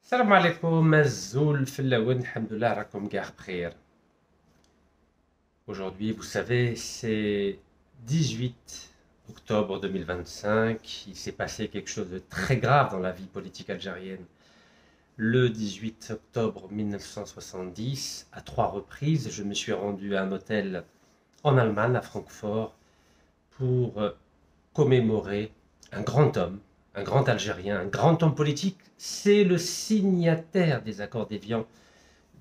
السلام عليكم الزول في اللون الحمد لله راكم كاع بخير. Aujourd'hui, vous savez, c'est 18 octobre 2025. Il s'est passé quelque chose de très grave dans la vie politique algérienne. Le 18 octobre 1970, à 3 reprises, je me suis rendu à un hôtel en Allemagne, à Francfort, pour commémorer un grand homme, un grand Algérien, un grand homme politique. C'est le signataire des accords d'Évian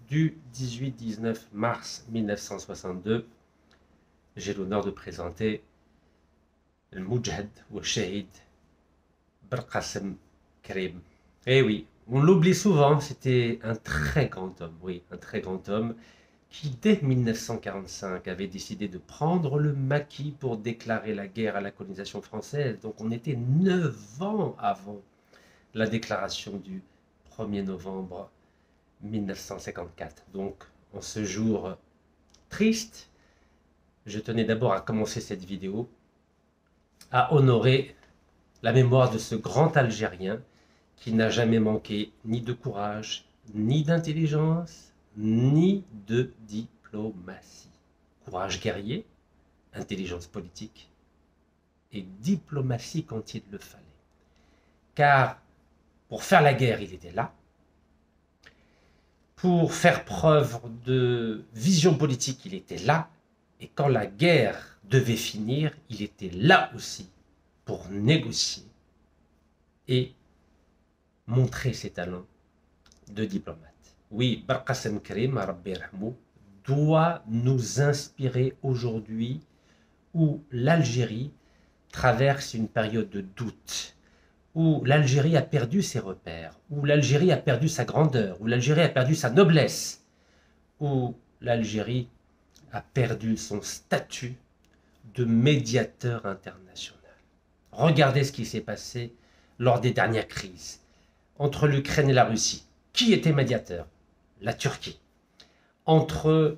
du 18-19 mars 1962. J'ai l'honneur de présenter le Moudjahid ou le Shahid Belkacem Karim. Eh oui, on l'oublie souvent, c'était un très grand homme, oui, un très grand homme qui, dès 1945, avait décidé de prendre le maquis pour déclarer la guerre à la colonisation française. Donc on était 9 ans avant la déclaration du 1er novembre 1954. Donc en ce jour triste, je tenais d'abord à commencer cette vidéo à honorer la mémoire de ce grand Algérien qui n'a jamais manqué ni de courage, ni d'intelligence, ni de diplomatie. Courage guerrier, intelligence politique et diplomatie quand il le fallait. Car pour faire la guerre, il était là. Pour faire preuve de vision politique, il était là. Et quand la guerre devait finir, il était là aussi pour négocier et montrer ses talents de diplomate. Oui, Belkacem Karim, Rabbi Yarhamou, doit nous inspirer aujourd'hui où l'Algérie traverse une période de doute, où l'Algérie a perdu ses repères, où l'Algérie a perdu sa grandeur, où l'Algérie a perdu sa noblesse, où l'Algérie a perdu son statut de médiateur international. Regardez ce qui s'est passé lors des dernières crises entre l'Ukraine et la Russie. Qui était médiateur? La Turquie. Entre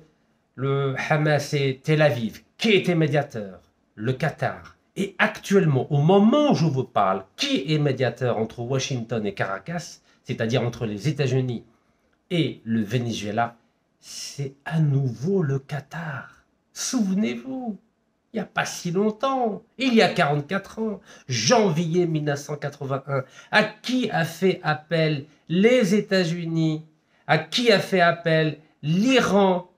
le Hamas et Tel Aviv, qui était médiateur? Le Qatar. Et actuellement, au moment où je vous parle, qui est médiateur entre Washington et Caracas, c'est-à-dire entre les États-Unis et le Venezuela? C'est à nouveau le Qatar. Souvenez-vous, il n'y a pas si longtemps, il y a 44 ans, janvier 1981, à qui a fait appel les États-Unis, à qui a fait appel l'Iran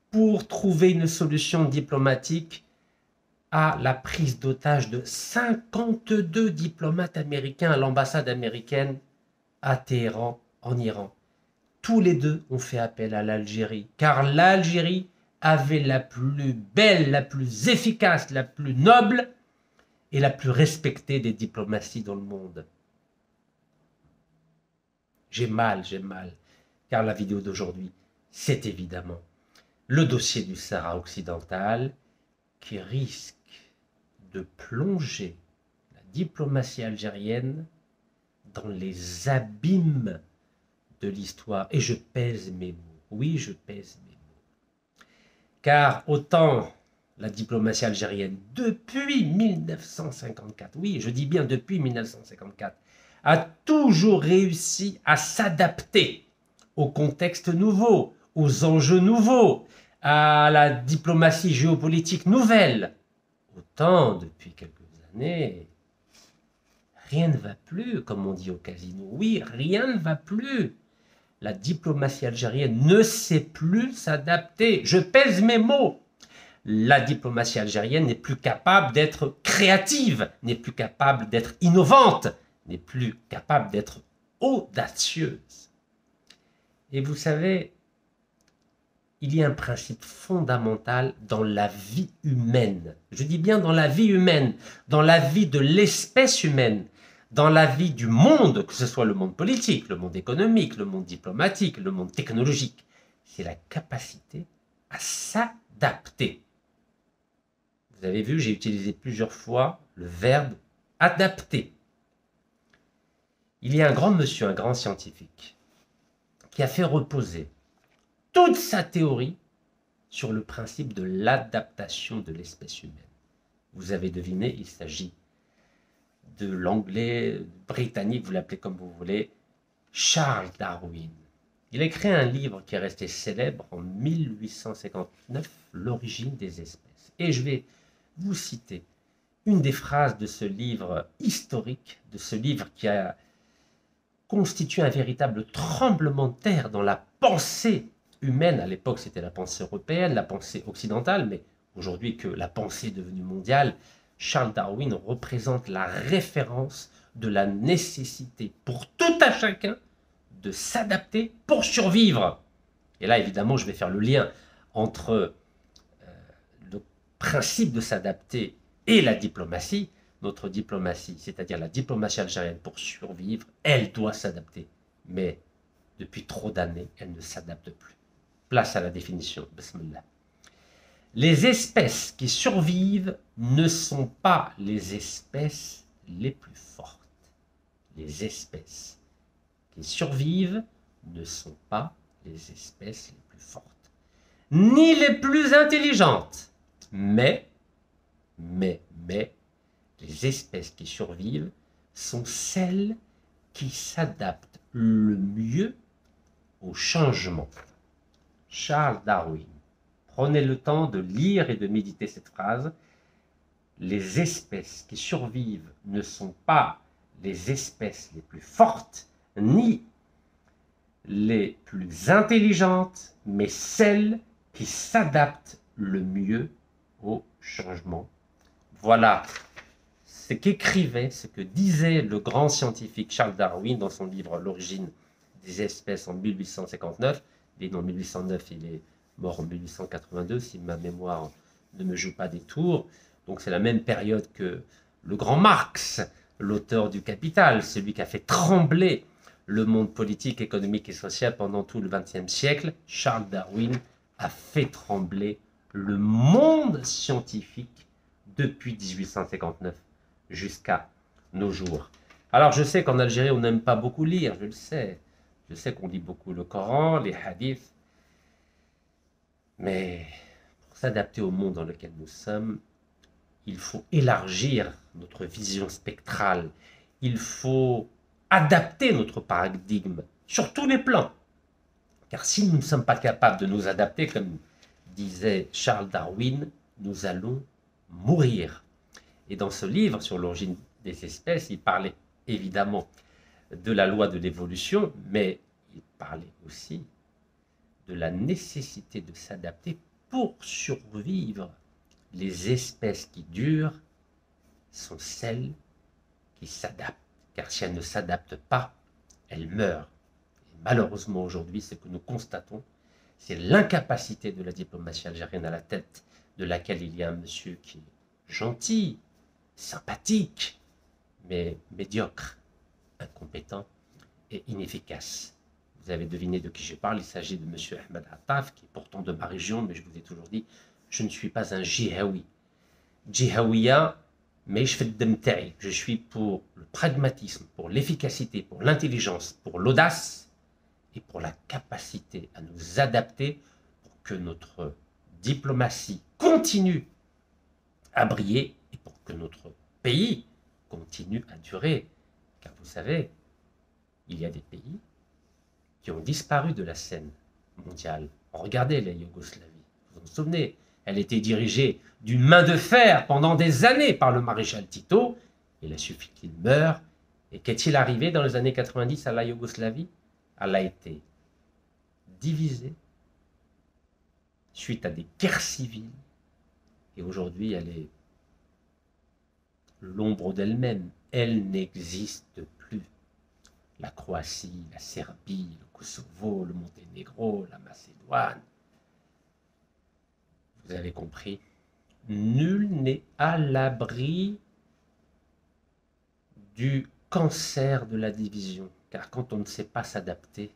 pour trouver une solution diplomatique à la prise d'otage de 52 diplomates américains à l'ambassade américaine à Téhéran, en Iran. Tous les deux ont fait appel à l'Algérie, car l'Algérie avait la plus belle, la plus efficace, la plus noble et la plus respectée des diplomaties dans le monde. J'ai mal, car la vidéo d'aujourd'hui, c'est évidemment le dossier du Sahara occidental qui risque de plonger la diplomatie algérienne dans les abîmes de l'histoire. Et je pèse mes mots. Oui, je pèse mes mots. Car autant la diplomatie algérienne, depuis 1954, oui, je dis bien depuis 1954, a toujours réussi à s'adapter au contexte nouveau, aux enjeux nouveaux, à la diplomatie géopolitique nouvelle. Autant, depuis quelques années, rien ne va plus, comme on dit au casino. Oui, rien ne va plus. La diplomatie algérienne ne sait plus s'adapter. Je pèse mes mots. La diplomatie algérienne n'est plus capable d'être créative, n'est plus capable d'être innovante, n'est plus capable d'être audacieuse. Et vous savez, il y a un principe fondamental dans la vie humaine. Je dis bien dans la vie humaine, dans la vie de l'espèce humaine, dans la vie du monde, que ce soit le monde politique, le monde économique, le monde diplomatique, le monde technologique. C'est la capacité à s'adapter. Vous avez vu, j'ai utilisé plusieurs fois le verbe adapter. Il y a un grand monsieur, un grand scientifique, qui a fait reposer toute sa théorie sur le principe de l'adaptation de l'espèce humaine. Vous avez deviné, il s'agit de l'anglais britannique, vous l'appelez comme vous voulez, Charles Darwin. Il a écrit un livre qui est resté célèbre en 1859, L'origine des espèces. Et je vais vous citer une des phrases de ce livre historique, de ce livre qui a constitué un véritable tremblement de terre dans la pensée humaine. À l'époque, c'était la pensée européenne, la pensée occidentale, mais aujourd'hui que la pensée est devenue mondiale, Charles Darwin représente la référence de la nécessité pour tout un chacun de s'adapter pour survivre. Et là, évidemment, je vais faire le lien entre le principe de s'adapter et la diplomatie. Notre diplomatie, c'est-à-dire la diplomatie algérienne pour survivre, elle doit s'adapter. Mais depuis trop d'années, elle ne s'adapte plus. Place à la définition. Bismillah. Les espèces qui survivent ne sont pas les espèces les plus fortes. Les espèces qui survivent ne sont pas les espèces les plus fortes, ni les plus intelligentes, mais, les espèces qui survivent sont celles qui s'adaptent le mieux au changement. Charles Darwin. Prenez le temps de lire et de méditer cette phrase. Les espèces qui survivent ne sont pas les espèces les plus fortes, ni les plus intelligentes, mais celles qui s'adaptent le mieux au changement. Voilà ce qu'écrivait, ce que disait le grand scientifique Charles Darwin dans son livre L'origine des espèces en 1859. Il est né en 1809, il est mort en 1882, si ma mémoire ne me joue pas des tours. Donc c'est la même période que le grand Marx, l'auteur du Capital, celui qui a fait trembler le monde politique, économique et social pendant tout le XXe siècle. Charles Darwin a fait trembler le monde scientifique depuis 1859 jusqu'à nos jours. Alors je sais qu'en Algérie on n'aime pas beaucoup lire, je le sais. Je sais qu'on lit beaucoup le Coran, les hadiths, mais pour s'adapter au monde dans lequel nous sommes, il faut élargir notre vision spectrale, il faut adapter notre paradigme sur tous les plans. Car si nous ne sommes pas capables de nous adapter, comme disait Charles Darwin, nous allons mourir. Et dans ce livre sur l'origine des espèces, il parlait évidemment de la loi de l'évolution, mais il parlait aussi de la nécessité de s'adapter pour survivre. Les espèces qui durent sont celles qui s'adaptent, car si elles ne s'adaptent pas, elles meurent. Et malheureusement aujourd'hui, ce que nous constatons, c'est l'incapacité de la diplomatie algérienne à la tête de laquelle il y a un monsieur qui est gentil, sympathique, mais médiocre, incompétent et inefficace. Vous avez deviné de qui je parle, il s'agit de M. Ahmed Attaf, qui est pourtant de ma région, mais je vous ai toujours dit, je ne suis pas un djihaoui. Djihaouia, mais je fais de m'taï. Je suis pour le pragmatisme, pour l'efficacité, pour l'intelligence, pour l'audace et pour la capacité à nous adapter pour que notre diplomatie continue à briller et pour que notre pays continue à durer. Car vous savez, il y a des pays qui ont disparu de la scène mondiale. Regardez la Yougoslavie, vous vous en souvenez, elle était dirigée d'une main de fer pendant des années par le maréchal Tito. Il a suffi qu'il meure. Et qu'est-il arrivé dans les années 90 à la Yougoslavie? Elle a été divisée suite à des guerres civiles. Et aujourd'hui, elle est l'ombre d'elle-même. Elle n'existe plus. La Croatie, la Serbie, le Kosovo, le Monténégro, la Macédoine. Vous avez compris, nul n'est à l'abri du cancer de la division. Car quand on ne sait pas s'adapter,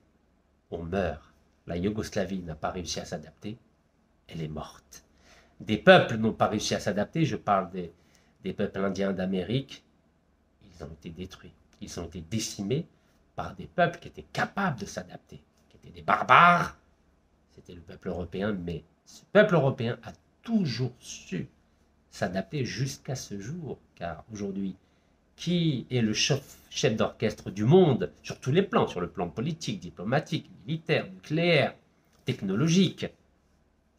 on meurt. La Yougoslavie n'a pas réussi à s'adapter, elle est morte. Des peuples n'ont pas réussi à s'adapter, je parle des peuples indiens d'Amérique, ils ont été détruits. Ils ont été décimés par des peuples qui étaient capables de s'adapter, qui étaient des barbares. C'était le peuple européen, mais ce peuple européen a toujours su s'adapter jusqu'à ce jour, car aujourd'hui, qui est le chef d'orchestre du monde sur tous les plans, sur le plan politique, diplomatique, militaire, nucléaire, technologique,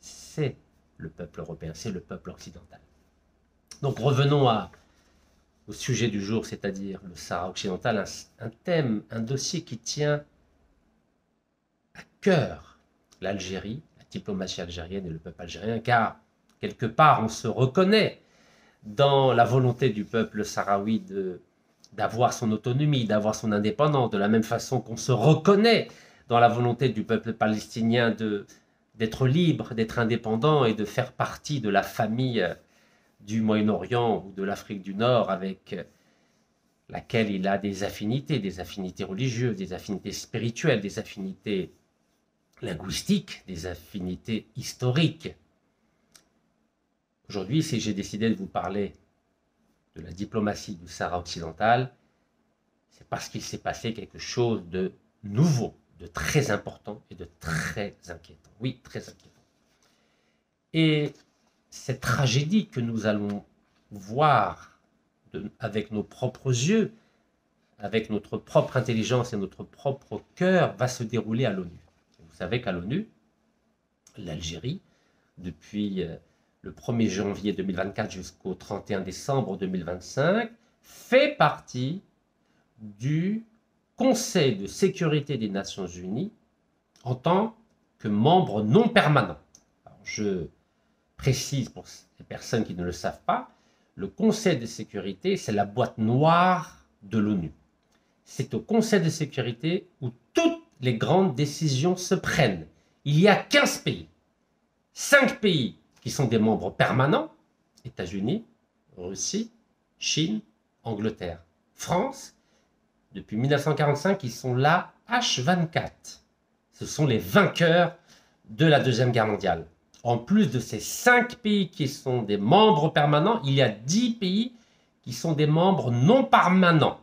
c'est le peuple européen, c'est le peuple occidental. Donc revenons au sujet du jour, c'est-à-dire le Sahara occidental, un thème, un dossier qui tient à cœur l'Algérie, la diplomatie algérienne et le peuple algérien, car quelque part on se reconnaît dans la volonté du peuple sahraoui d'avoir son autonomie, d'avoir son indépendance, de la même façon qu'on se reconnaît dans la volonté du peuple palestinien d'être libre, d'être indépendant et de faire partie de la famille du Moyen-Orient ou de l'Afrique du Nord avec laquelle il a des affinités religieuses, des affinités spirituelles, des affinités linguistiques, des affinités historiques. Aujourd'hui, si j'ai décidé de vous parler de la diplomatie du Sahara occidental, c'est parce qu'il s'est passé quelque chose de nouveau, de très important et de très inquiétant. Oui, très inquiétant. Et cette tragédie que nous allons voir avec nos propres yeux, avec notre propre intelligence et notre propre cœur, va se dérouler à l'ONU. Vous savez qu'à l'ONU, l'Algérie, depuis le 1er janvier 2024 jusqu'au 31 décembre 2025, fait partie du Conseil de sécurité des Nations Unies en tant que membre non permanent. Alors, je précise pour les personnes qui ne le savent pas, le Conseil de sécurité, c'est la boîte noire de l'ONU. C'est au Conseil de sécurité où toutes les grandes décisions se prennent. Il y a 15 pays, 5 pays qui sont des membres permanents, États-Unis, Russie, Chine, Angleterre, France. Depuis 1945, ils sont là H24. Ce sont les vainqueurs de la Deuxième Guerre mondiale. En plus de ces 5 pays qui sont des membres permanents, il y a 10 pays qui sont des membres non permanents.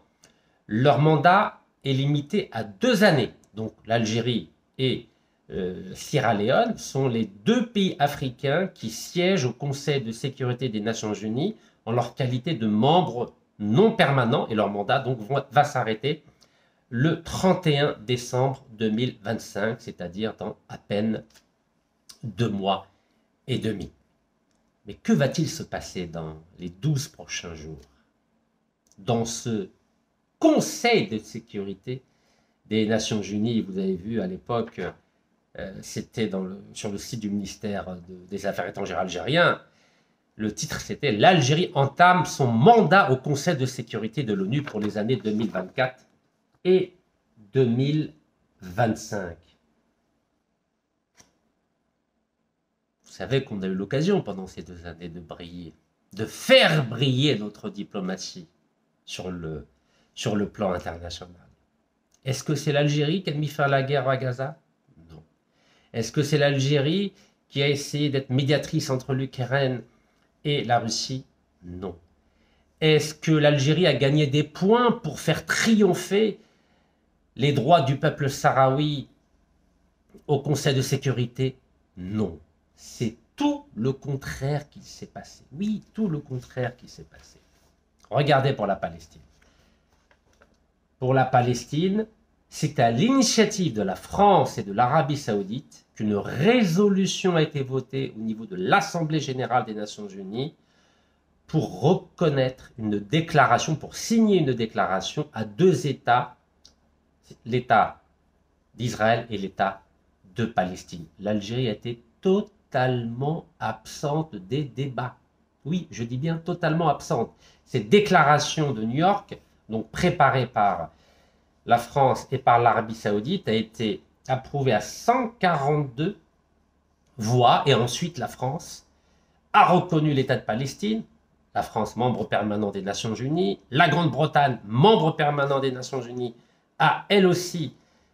Leur mandat est limité à 2 années. Donc l'Algérie et Sierra Leone sont les 2 pays africains qui siègent au Conseil de sécurité des Nations Unies en leur qualité de membres non permanents et leur mandat donc va s'arrêter le 31 décembre 2025, c'est-à-dire dans à peine 2 mois et demi. Mais que va-t-il se passer dans les 12 prochains jours dans ce Conseil de sécurité des Nations Unies? Vous avez vu à l'époque, c'était sur le site du ministère des Affaires étrangères algérien, le titre c'était « L'Algérie entame son mandat au Conseil de sécurité de l'ONU pour les années 2024 et 2025 ». Vous savez qu'on a eu l'occasion pendant ces 2 années de briller, de faire briller notre diplomatie sur le plan international. Est-ce que c'est l'Algérie qui a mis fin à la guerre à Gaza? Non. Est-ce que c'est l'Algérie qui a essayé d'être médiatrice entre l'Ukraine et la Russie? Non. Est-ce que l'Algérie a gagné des points pour faire triompher les droits du peuple sahraoui au Conseil de sécurité? Non. C'est tout le contraire qui s'est passé. Oui, tout le contraire qui s'est passé. Regardez pour la Palestine. Pour la Palestine, c'est à l'initiative de la France et de l'Arabie Saoudite qu'une résolution a été votée au niveau de l'Assemblée générale des Nations Unies pour reconnaître une déclaration, pour signer une déclaration à 2 États, l'État d'Israël et l'État de Palestine. L'Algérie a été totalement absente des débats. Oui, je dis bien totalement absente. Cette déclaration de New York, donc préparée par la France et par l'Arabie Saoudite, a été approuvée à 142 voix et ensuite la France a reconnu l'État de Palestine, la France membre permanent des Nations Unies, la Grande-Bretagne membre permanent des Nations Unies a elle aussi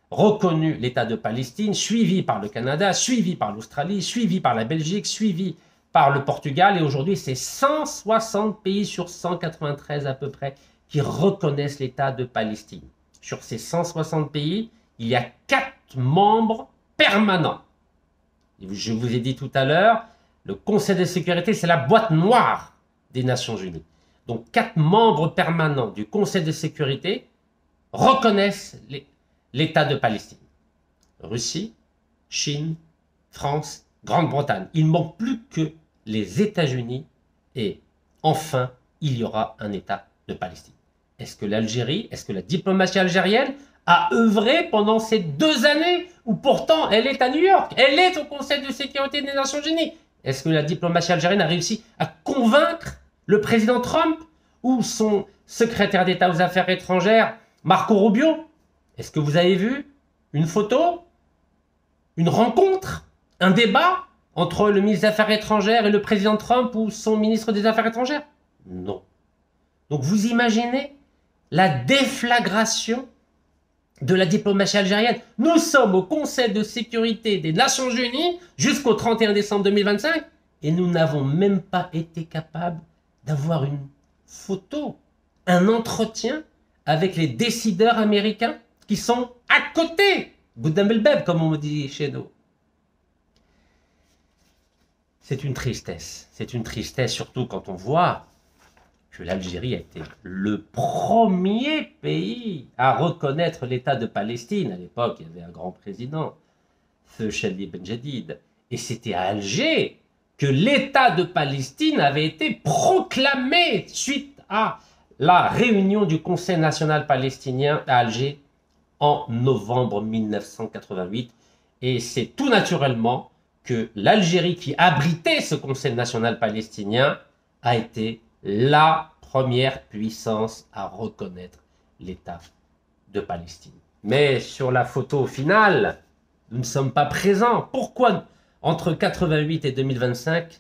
reconnu l'État de Palestine, suivi par le Canada, suivi par l'Australie, suivi par la Belgique, suivi par le Portugal, et aujourd'hui c'est 160 pays sur 193 à peu près qui reconnaissent l'État de Palestine. Sur ces 160 pays, il y a 4 membres permanents. Je vous ai dit tout à l'heure, le Conseil de sécurité, c'est la boîte noire des Nations Unies. Donc 4 membres permanents du Conseil de sécurité reconnaissent l'État de Palestine. Russie, Chine, France, Grande-Bretagne. Il ne manque plus que les États-Unis et enfin, il y aura un État de Palestine. Est-ce que l'Algérie, est-ce que la diplomatie algérienne a œuvré pendant ces 2 années où pourtant elle est à New York, elle est au Conseil de sécurité des Nations Unies? Est-ce que la diplomatie algérienne a réussi à convaincre le président Trump ou son secrétaire d'État aux Affaires étrangères, Marco Rubio? Est-ce que vous avez vu une photo, une rencontre, un débat entre le ministre des Affaires étrangères et le président Trump ou son ministre des Affaires étrangères? Non. Donc vous imaginez la déflagration de la diplomatie algérienne. Nous sommes au Conseil de sécurité des Nations Unies jusqu'au 31 décembre 2025 et nous n'avons même pas été capables d'avoir une photo, un entretien avec les décideurs américains qui sont à côté. Goudam el-Beb, comme on dit chez nous. C'est une tristesse surtout quand on voit que l'Algérie a été le premier pays à reconnaître l'État de Palestine. À l'époque, il y avait un grand président, Feu Chadi Ben Jadid. Et c'était à Alger que l'État de Palestine avait été proclamé suite à la réunion du Conseil national palestinien à Alger en novembre 1988. Et c'est tout naturellement que l'Algérie, qui abritait ce Conseil national palestinien, a été la première puissance à reconnaître l'État de Palestine. Mais sur la photo finale, nous ne sommes pas présents. Pourquoi entre 88 et 2025,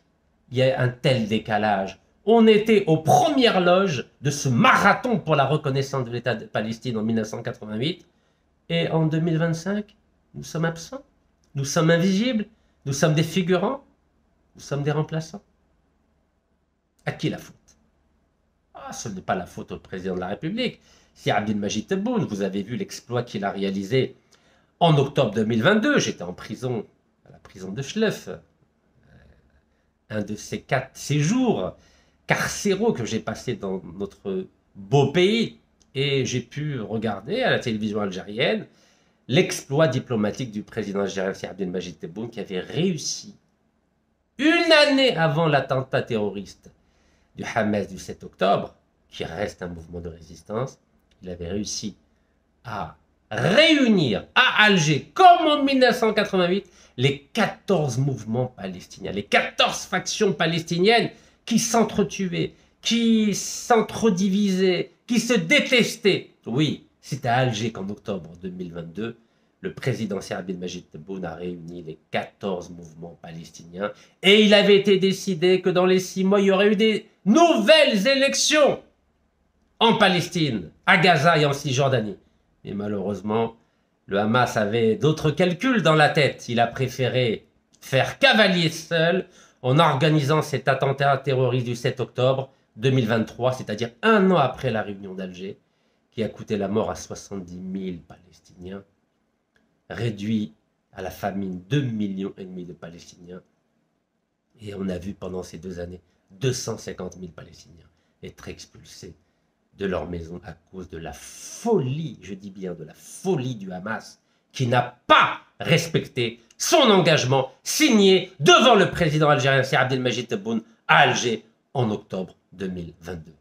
il y a un tel décalage? On était aux premières loges de ce marathon pour la reconnaissance de l'État de Palestine en 1988. Et en 2025, nous sommes absents. Nous sommes invisibles. Nous sommes des figurants. Nous sommes des remplaçants. À qui la faute? Ce n'est pas la faute au président de la République. C'est Abdelmajid Tebboune. Vous avez vu l'exploit qu'il a réalisé en octobre 2022. J'étais en prison, à la prison de Schleuf. Un de ces 4 séjours carcéraux que j'ai passés dans notre beau pays. Et j'ai pu regarder à la télévision algérienne l'exploit diplomatique du président algérien Abdelmajid Tebboune, qui avait réussi, une année avant l'attentat terroriste du Hamas du 7 octobre, qui reste un mouvement de résistance, il avait réussi à réunir à Alger, comme en 1988, les 14 mouvements palestiniens, les 14 factions palestiniennes qui s'entretuaient, qui s'entredivisaient, qui se détestaient. Oui, c'est à Alger qu'en octobre 2022, le président Abdelmajid Tebboune a réuni les 14 mouvements palestiniens et il avait été décidé que dans les 6 mois, il y aurait eu des nouvelles élections en Palestine, à Gaza et en Cisjordanie. Mais malheureusement, le Hamas avait d'autres calculs dans la tête. Il a préféré faire cavalier seul en organisant cet attentat terroriste du 7 octobre 2023, c'est-à-dire un an après la réunion d'Alger, qui a coûté la mort à 70 000 Palestiniens, réduit à la famine 2,5 millions de Palestiniens. Et on a vu pendant ces 2 années 250 000 Palestiniens être expulsés de leur maison à cause de la folie, je dis bien de la folie du Hamas, qui n'a pas respecté son engagement signé devant le président algérien Abdelmajid Tebboune à Alger en octobre 2022.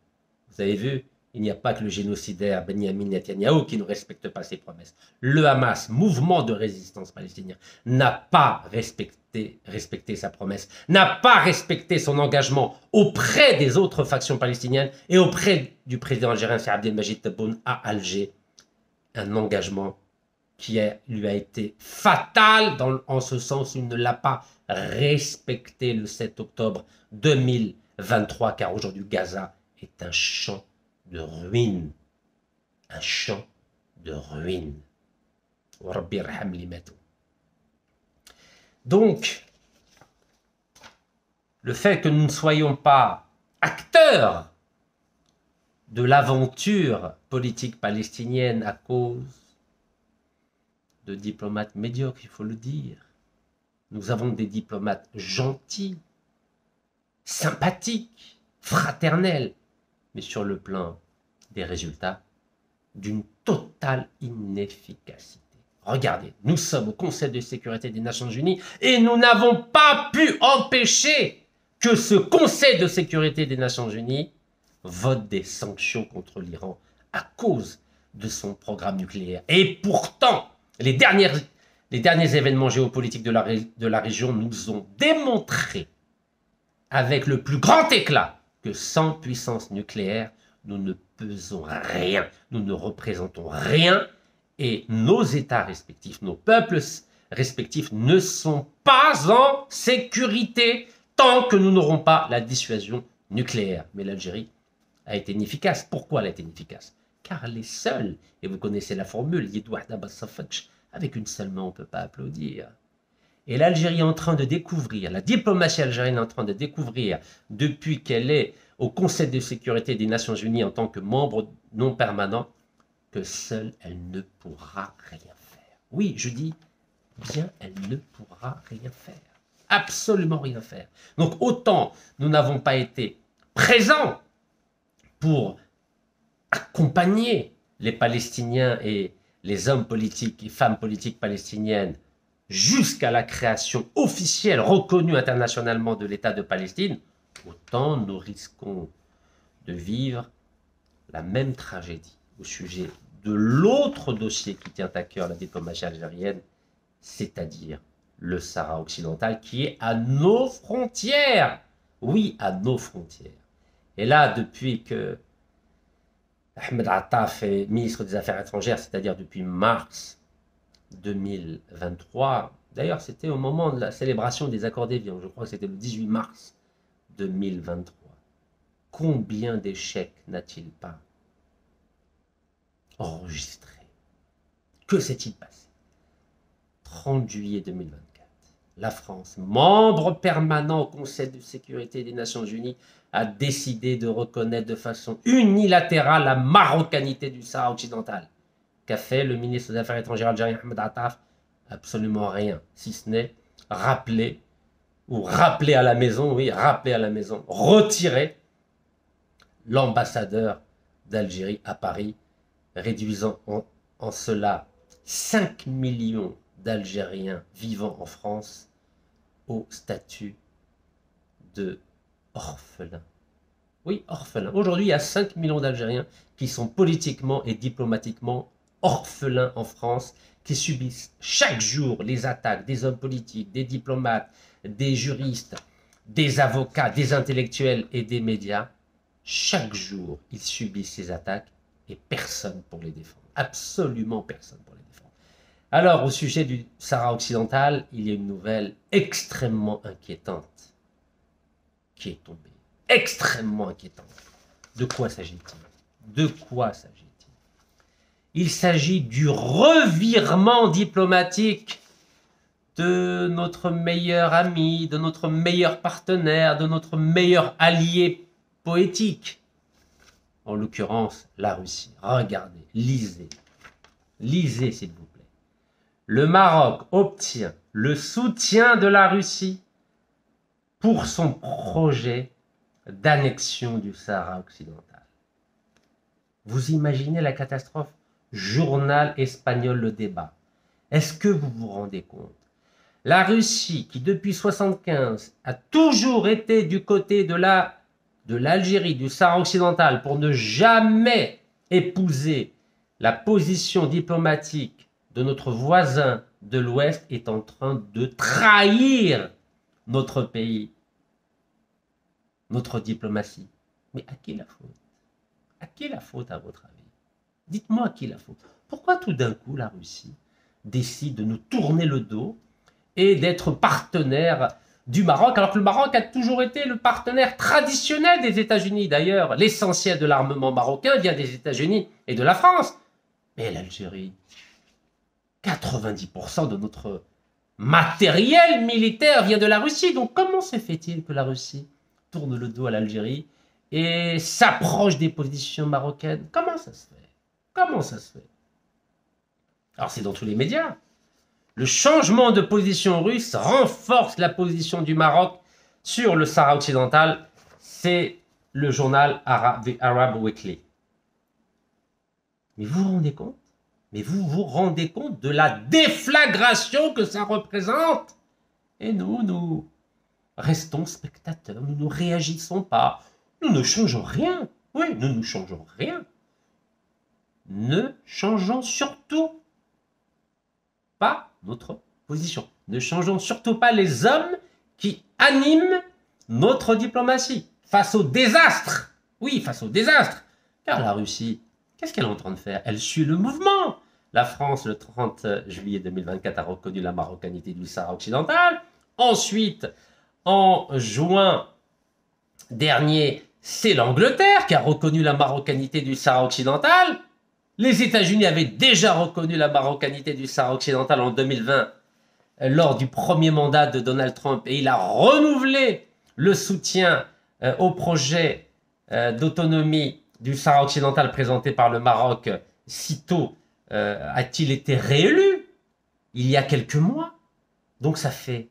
Vous avez vu, il n'y a pas que le génocidaire Benyamin Netanyahou qui ne respecte pas ses promesses. Le Hamas, mouvement de résistance palestinien, n'a pas respecté sa promesse, n'a pas respecté son engagement auprès des autres factions palestiniennes et auprès du président algérien Abdelmajid Tebboune à Alger. Un engagement qui lui a été fatal en ce sens où il ne l'a pas respecté le 7 octobre 2023, car aujourd'hui Gaza est un champ de ruines. Un champ de ruines. Donc, le fait que nous ne soyons pas acteurs de l'aventure politique palestinienne à cause de diplomates médiocres, il faut le dire. Nous avons des diplomates gentils, sympathiques, fraternels, mais sur le plan des résultats, d'une totale inefficacité. Regardez, nous sommes au Conseil de sécurité des Nations Unies et nous n'avons pas pu empêcher que ce Conseil de sécurité des Nations Unies vote des sanctions contre l'Iran à cause de son programme nucléaire. Et pourtant, les derniers événements géopolitiques de la région nous ont démontré avec le plus grand éclat que sans puissance nucléaire, nous ne pesons rien, nous ne représentons rien et nos États respectifs, nos peuples respectifs ne sont pas en sécurité tant que nous n'aurons pas la dissuasion nucléaire. Mais l'Algérie a été inefficace. Pourquoi elle a été inefficace? Car elle est seule, et vous connaissez la formule, avec une seule main on ne peut pas applaudir. Et l'Algérie est en train de découvrir, la diplomatie algérienne est en train de découvrir, depuis qu'elle est au Conseil de sécurité des Nations Unies en tant que membre non permanent, que seule elle ne pourra rien faire. Oui, je dis bien, elle ne pourra rien faire. Absolument rien faire. Donc autant nous n'avons pas été présents pour accompagner les Palestiniens et les hommes politiques et femmes politiques palestiniennes jusqu'à la création officielle reconnue internationalement de l'État de Palestine, autant nous risquons de vivre la même tragédie au sujet de l'autre dossier qui tient à cœur la diplomatie algérienne, c'est-à-dire le Sahara occidental qui est à nos frontières. Oui, à nos frontières. Et là, depuis que Ahmed Attaf est ministre des Affaires étrangères, c'est-à-dire depuis mars 2023, d'ailleurs c'était au moment de la célébration des accords d'Évian, je crois que c'était le 18 mars 2023. Combien d'échecs n'a-t-il pas enregistré? Que s'est-il passé? 30 juillet 2024, la France, membre permanent au Conseil de sécurité des Nations Unies, a décidé de reconnaître de façon unilatérale la marocanité du Sahara occidental. Qu'a fait le ministre des Affaires étrangères algérien Ahmed Attaf? Absolument rien, si ce n'est rappeler à la maison, oui, rappeler à la maison, retirer l'ambassadeur d'Algérie à Paris, réduisant en cela 5 millions d'Algériens vivant en France au statut de orphelins. Oui, orphelins. Aujourd'hui, il y a 5 millions d'Algériens qui sont politiquement et diplomatiquement orphelins en France, qui subissent chaque jour les attaques des hommes politiques, des diplomates, des juristes, des avocats, des intellectuels et des médias. Chaque jour, ils subissent ces attaques et personne pour les défendre. Absolument personne pour les défendre. Alors, au sujet du Sahara occidental, il y a une nouvelle extrêmement inquiétante qui est tombée. Extrêmement inquiétante. De quoi s'agit-il? De quoi s'agit-il? Il s'agit du revirement diplomatique de notre meilleur ami, de notre meilleur partenaire, de notre meilleur allié poétique. En l'occurrence, la Russie. Regardez, lisez. Lisez, s'il vous plaît. Le Maroc obtient le soutien de la Russie pour son projet d'annexion du Sahara occidental. Vous imaginez la catastrophe? Journal espagnol Le Débat. Est-ce que vous vous rendez compte? La Russie, qui depuis 1975 a toujours été du côté de l'Algérie, du Sahara occidental, pour ne jamais épouser la position diplomatique de notre voisin de l'Ouest, est en train de trahir notre pays, notre diplomatie. Mais à qui la faute? À qui la faute, à votre avis? Dites-moi à qui la faute. Pourquoi tout d'un coup la Russie décide de nous tourner le dos et d'être partenaire du Maroc, alors que le Maroc a toujours été le partenaire traditionnel des États-Unis? D'ailleurs, l'essentiel de l'armement marocain vient des États-Unis et de la France. Mais l'Algérie, 90% de notre matériel militaire vient de la Russie. Donc comment se fait-il que la Russie tourne le dos à l'Algérie et s'approche des positions marocaines? Comment ça se fait? Comment ça se fait? Alors c'est dans tous les médias. Le changement de position russe renforce la position du Maroc sur le Sahara occidental. C'est le journal The Arab Weekly. Mais vous vous rendez compte? Mais vous vous rendez compte de la déflagration que ça représente? Et nous restons spectateurs, nous ne réagissons pas, nous ne changeons rien. Oui, nous ne changeons rien. Ne changeons surtout pas notre position. Ne changeons surtout pas les hommes qui animent notre diplomatie face au désastre. Oui, face au désastre. Car la Russie, qu'est-ce qu'elle est en train de faire? Elle suit le mouvement. La France, le 30 juillet 2024, a reconnu la marocanité du Sahara occidental. Ensuite, en juin dernier, c'est l'Angleterre qui a reconnu la marocanité du Sahara occidental. Les États-Unis avaient déjà reconnu la marocanité du Sahara occidental en 2020 lors du premier mandat de Donald Trump, et il a renouvelé le soutien au projet d'autonomie du Sahara occidental présenté par le Maroc. Sitôt a-t-il été réélu il y a quelques mois. Donc ça fait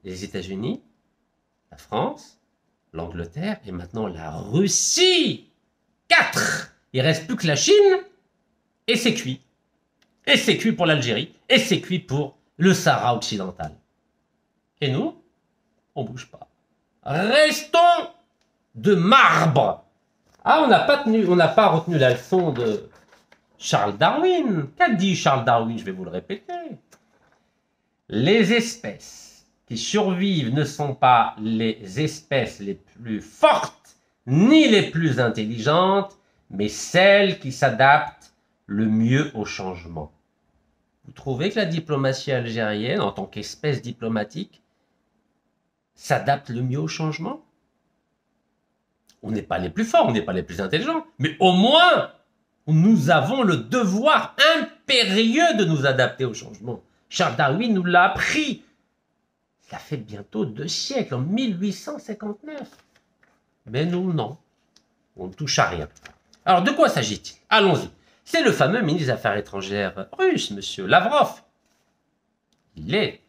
les États-Unis, la France, l'Angleterre et maintenant la Russie. 4. Il ne reste plus que la Chine et c'est cuit. Et c'est cuit pour l'Algérie et c'est cuit pour le Sahara occidental. Et nous, on ne bouge pas. Restons de marbre. Ah, on n'a pas retenu la leçon de Charles Darwin. Qu'a dit Charles Darwin? Je vais vous le répéter. Les espèces qui survivent ne sont pas les espèces les plus fortes ni les plus intelligentes, mais celles qui s'adaptent le mieux au changement. Vous trouvez que la diplomatie algérienne, en tant qu'espèce diplomatique, s'adapte le mieux au changement? On n'est pas les plus forts, on n'est pas les plus intelligents, mais au moins, nous avons le devoir impérieux de nous adapter au changement. Charles Darwin nous l'a appris. Ça fait bientôt 2 siècles, en 1859. Mais nous, non. On ne touche à rien. Alors, de quoi s'agit-il? Allons-y. C'est le fameux ministre des Affaires étrangères russe, M. Lavrov. Il est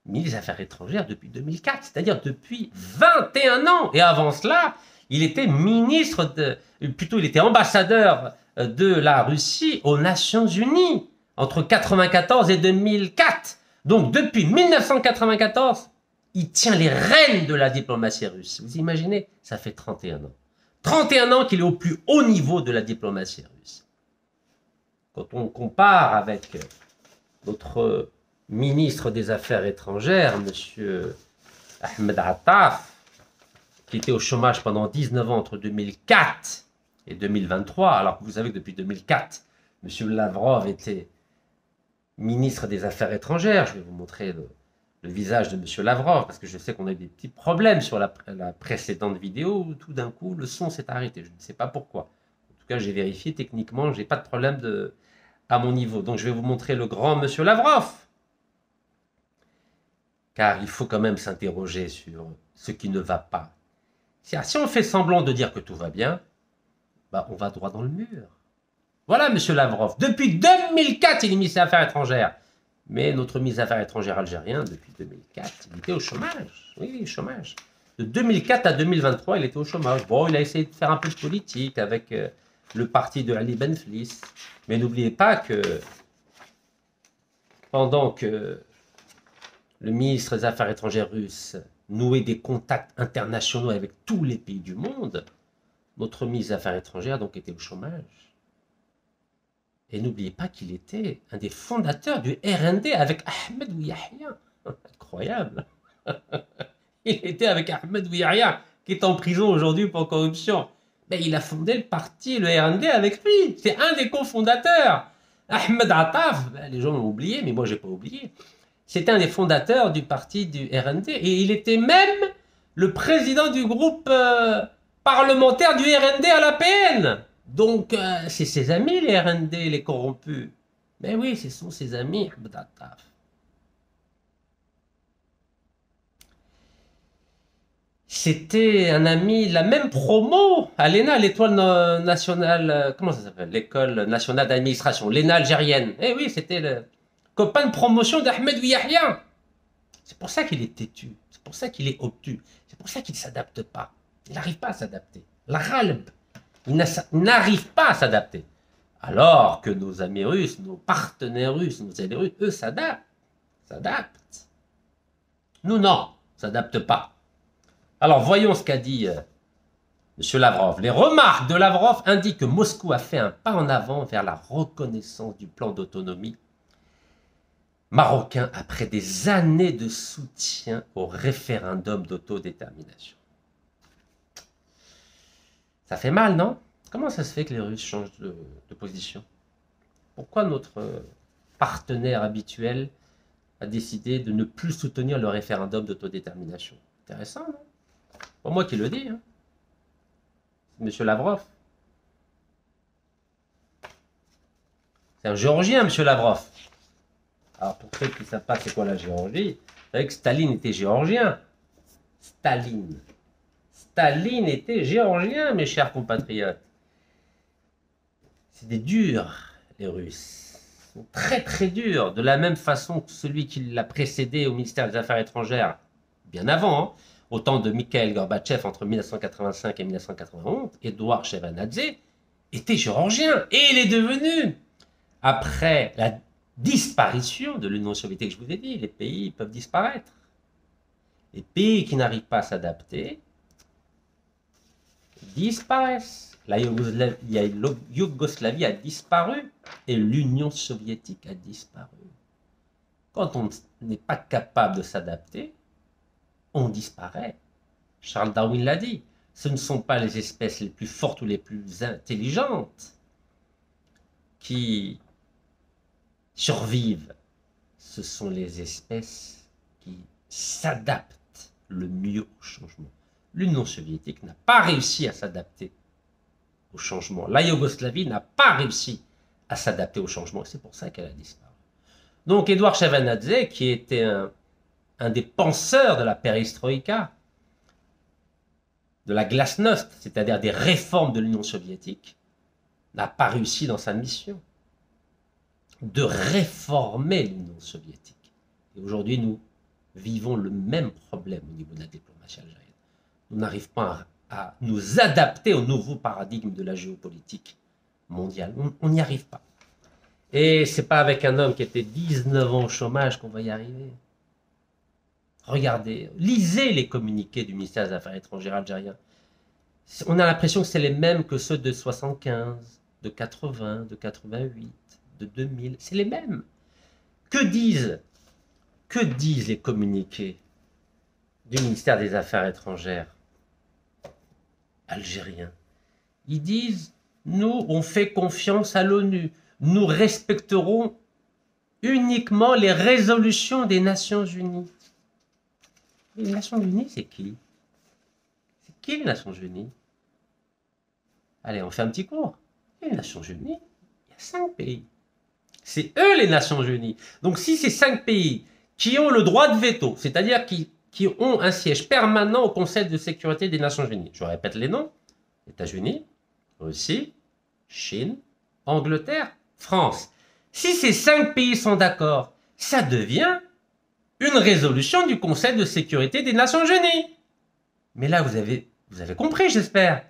ministre des Affaires étrangères depuis 2004, c'est-à-dire depuis 21 ans. Et avant cela, il était il était ambassadeur de la Russie aux Nations Unies entre 1994 et 2004. Donc, depuis 1994, il tient les rênes de la diplomatie russe. Vous imaginez? Ça fait 31 ans. 31 ans qu'il est au plus haut niveau de la diplomatie russe. Quand on compare avec notre ministre des Affaires étrangères, M. Ahmed Attaf, qui était au chômage pendant 19 ans entre 2004 et 2023, alors que vous savez que depuis 2004, M. Lavrov était ministre des Affaires étrangères. Je vais vous montrer le visage de M. Lavrov, parce que je sais qu'on a eu des petits problèmes sur la précédente vidéo, où tout d'un coup, le son s'est arrêté. Je ne sais pas pourquoi. En tout cas, j'ai vérifié techniquement, je n'ai pas de problème à mon niveau. Donc, je vais vous montrer le grand M. Lavrov. Car il faut quand même s'interroger sur ce qui ne va pas. Si on fait semblant de dire que tout va bien, bah, on va droit dans le mur. Voilà, M. Lavrov. Depuis 2004, il est ministre des Affaires étrangères. Mais notre ministre des Affaires étrangères algérien, depuis 2004, il était au chômage. Oui, chômage. De 2004 à 2023, il était au chômage. Bon, il a essayé de faire un peu de politique avec le parti de Ali Benflis. Mais n'oubliez pas que pendant que le ministre des Affaires étrangères russe nouait des contacts internationaux avec tous les pays du monde, notre ministre des Affaires étrangères donc était au chômage. Et n'oubliez pas qu'il était un des fondateurs du RND avec Ahmed Ouiahia. Incroyable. Il était avec Ahmed Ouiahia, qui est en prison aujourd'hui pour corruption. Mais il a fondé le parti, le RND, avec lui. C'est un des cofondateurs. Ahmed Attaf, les gens l'ont oublié, mais moi je n'ai pas oublié. C'était un des fondateurs du parti du RND. Et il était même le président du groupe parlementaire du RND à l'APN. Donc, c'est ses amis, les RND, les corrompus. Mais oui, ce sont ses amis, Ahmed Attaf. C'était un ami, la même promo à l'ENA, l'étoile nationale, comment ça s'appelle? L'école nationale d'administration, l'ENA algérienne. Eh oui, c'était le copain de promotion d'Ahmed Ouiahia. C'est pour ça qu'il est têtu, c'est pour ça qu'il est obtus, c'est pour ça qu'il ne s'adapte pas. Il n'arrive pas à s'adapter. L'Arabe, il n'arrive pas à s'adapter. Alors que nos amis russes, nos partenaires russes, nos alliés russes, eux s'adaptent. Nous, non, on ne s'adapte pas. Alors, voyons ce qu'a dit M. Lavrov. Les remarques de Lavrov indiquent que Moscou a fait un pas en avant vers la reconnaissance du plan d'autonomie marocain après des années de soutien au référendum d'autodétermination. Ça fait mal, non? Comment ça se fait que les Russes changent de position? Pourquoi notre partenaire habituel a décidé de ne plus soutenir le référendum d'autodétermination? Intéressant, non? Pas moi qui le dis, hein. Monsieur Lavrov. C'est un Géorgien, Monsieur Lavrov. Alors, pour ceux qui ne savent pas c'est quoi la Géorgie, vous savez que Staline était géorgien. Staline était géorgien, mes chers compatriotes. C'est des durs, les Russes. Ils sont très très durs, de la même façon que celui qui l'a précédé au ministère des Affaires étrangères, bien avant, hein, au temps de Mikhail Gorbatchev entre 1985 et 1991, Édouard Shevardnadze était géorgien. Et il est devenu, après la disparition de l'Union soviétique, je vous ai dit, les pays peuvent disparaître. Les pays qui n'arrivent pas à s'adapter disparaissent. La Yougoslavie a disparu et l'Union soviétique a disparu. Quand on n'est pas capable de s'adapter, on disparaît. Charles Darwin l'a dit. Ce ne sont pas les espèces les plus fortes ou les plus intelligentes qui survivent. Ce sont les espèces qui s'adaptent le mieux au changement. L'Union soviétique n'a pas réussi à s'adapter au changement. La Yougoslavie n'a pas réussi à s'adapter au changement. C'est pour ça qu'elle a disparu. Donc, Édouard Shevardnadze, qui était un des penseurs de la perestroïka, de la glasnost, c'est-à-dire des réformes de l'Union soviétique, n'a pas réussi dans sa mission de réformer l'Union soviétique. Et aujourd'hui, nous vivons le même problème au niveau de la diplomatie algérienne. Nous n'arrivons pas à nous adapter au nouveau paradigme de la géopolitique mondiale. On n'y arrive pas. Et ce n'est pas avec un homme qui était 19 ans au chômage qu'on va y arriver. Regardez, lisez les communiqués du ministère des Affaires étrangères algérien. On a l'impression que c'est les mêmes que ceux de 75, de 80, de 88, de 2000. C'est les mêmes. Que disent les communiqués du ministère des Affaires étrangères algérien? Ils disent, nous, on fait confiance à l'ONU. Nous respecterons uniquement les résolutions des Nations Unies. Les Nations Unies, c'est qui? C'est qui les Nations Unies? Allez, on fait un petit cours. Les Nations Unies, il y a 5 pays. C'est eux les Nations Unies. Donc si ces 5 pays qui ont le droit de veto, c'est-à-dire qui ont un siège permanent au Conseil de sécurité des Nations Unies, je répète les noms, États-Unis, Russie, Chine, Angleterre, France. Si ces 5 pays sont d'accord, ça devient une résolution du Conseil de sécurité des Nations Unies. Mais là, vous avez compris, j'espère.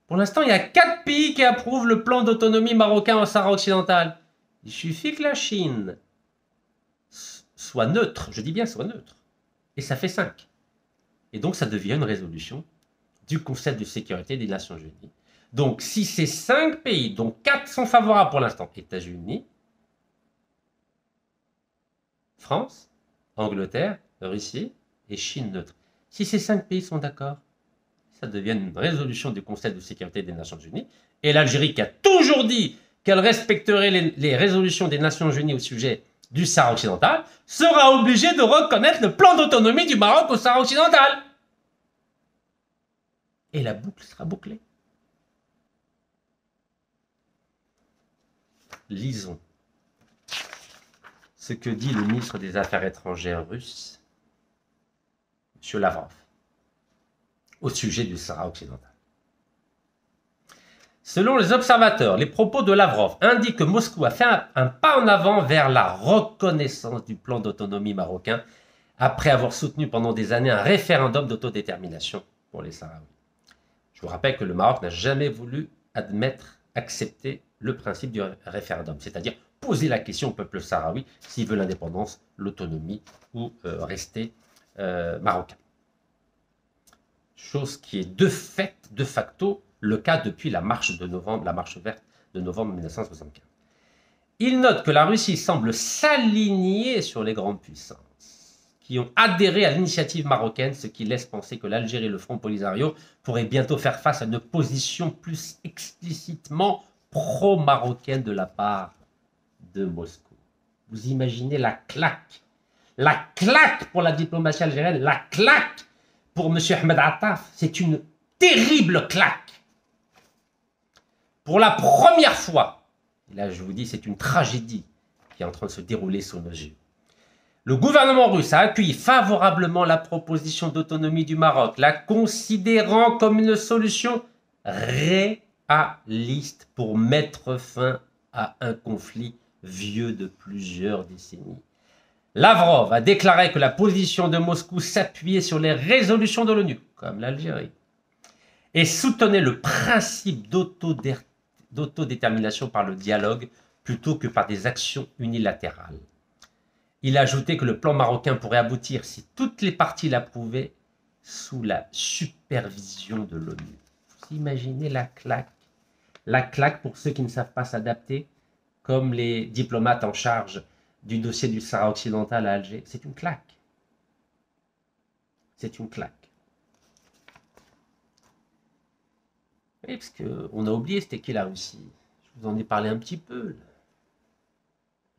Pour l'instant, il y a 4 pays qui approuvent le plan d'autonomie marocain en Sahara occidental. Il suffit que la Chine soit neutre, je dis bien soit neutre, et ça fait 5. Et donc, ça devient une résolution du Conseil de sécurité des Nations Unies. Donc, si ces 5 pays, dont 4 sont favorables pour l'instant, États-Unis, France, Angleterre, Russie et Chine neutre. Si ces 5 pays sont d'accord, ça devient une résolution du Conseil de sécurité des Nations Unies. Et l'Algérie, qui a toujours dit qu'elle respecterait les résolutions des Nations Unies au sujet du Sahara occidental, sera obligée de reconnaître le plan d'autonomie du Maroc au Sahara occidental. Et la boucle sera bouclée. Lisons ce que dit le ministre des Affaires étrangères russe, M. Lavrov, au sujet du Sahara occidental. Selon les observateurs, les propos de Lavrov indiquent que Moscou a fait un pas en avant vers la reconnaissance du plan d'autonomie marocain après avoir soutenu pendant des années un référendum d'autodétermination pour les Sahraouis. Je vous rappelle que le Maroc n'a jamais voulu accepter le principe du référendum, c'est-à-dire poser la question au peuple sahraoui s'il veut l'indépendance, l'autonomie ou rester marocain. Chose qui est de facto le cas depuis la marche de novembre, la marche verte de novembre 1975. Il note que la Russie semble s'aligner sur les grandes puissances qui ont adhéré à l'initiative marocaine, ce qui laisse penser que l'Algérie et le Front Polisario pourraient bientôt faire face à une position plus explicitement pro-marocaine de la part de Moscou. Vous imaginez la claque pour la diplomatie algérienne, la claque pour M. Ahmed Attaf, c'est une terrible claque. Pour la première fois, et là je vous dis c'est une tragédie qui est en train de se dérouler sous nos yeux. Le gouvernement russe a accueilli favorablement la proposition d'autonomie du Maroc, la considérant comme une solution réaliste pour mettre fin à un conflit vieux de plusieurs décennies. Lavrov a déclaré que la position de Moscou s'appuyait sur les résolutions de l'ONU, comme l'Algérie, et soutenait le principe d'autodétermination par le dialogue plutôt que par des actions unilatérales. Il a ajouté que le plan marocain pourrait aboutir, si toutes les parties l'approuvaient, sous la supervision de l'ONU. Vous imaginez la claque? La claque pour ceux qui ne savent pas s'adapter, comme les diplomates en charge du dossier du Sahara occidental à Alger. C'est une claque. C'est une claque. Oui, parce qu'on a oublié c'était qui la Russie. Je vous en ai parlé un petit peu, là.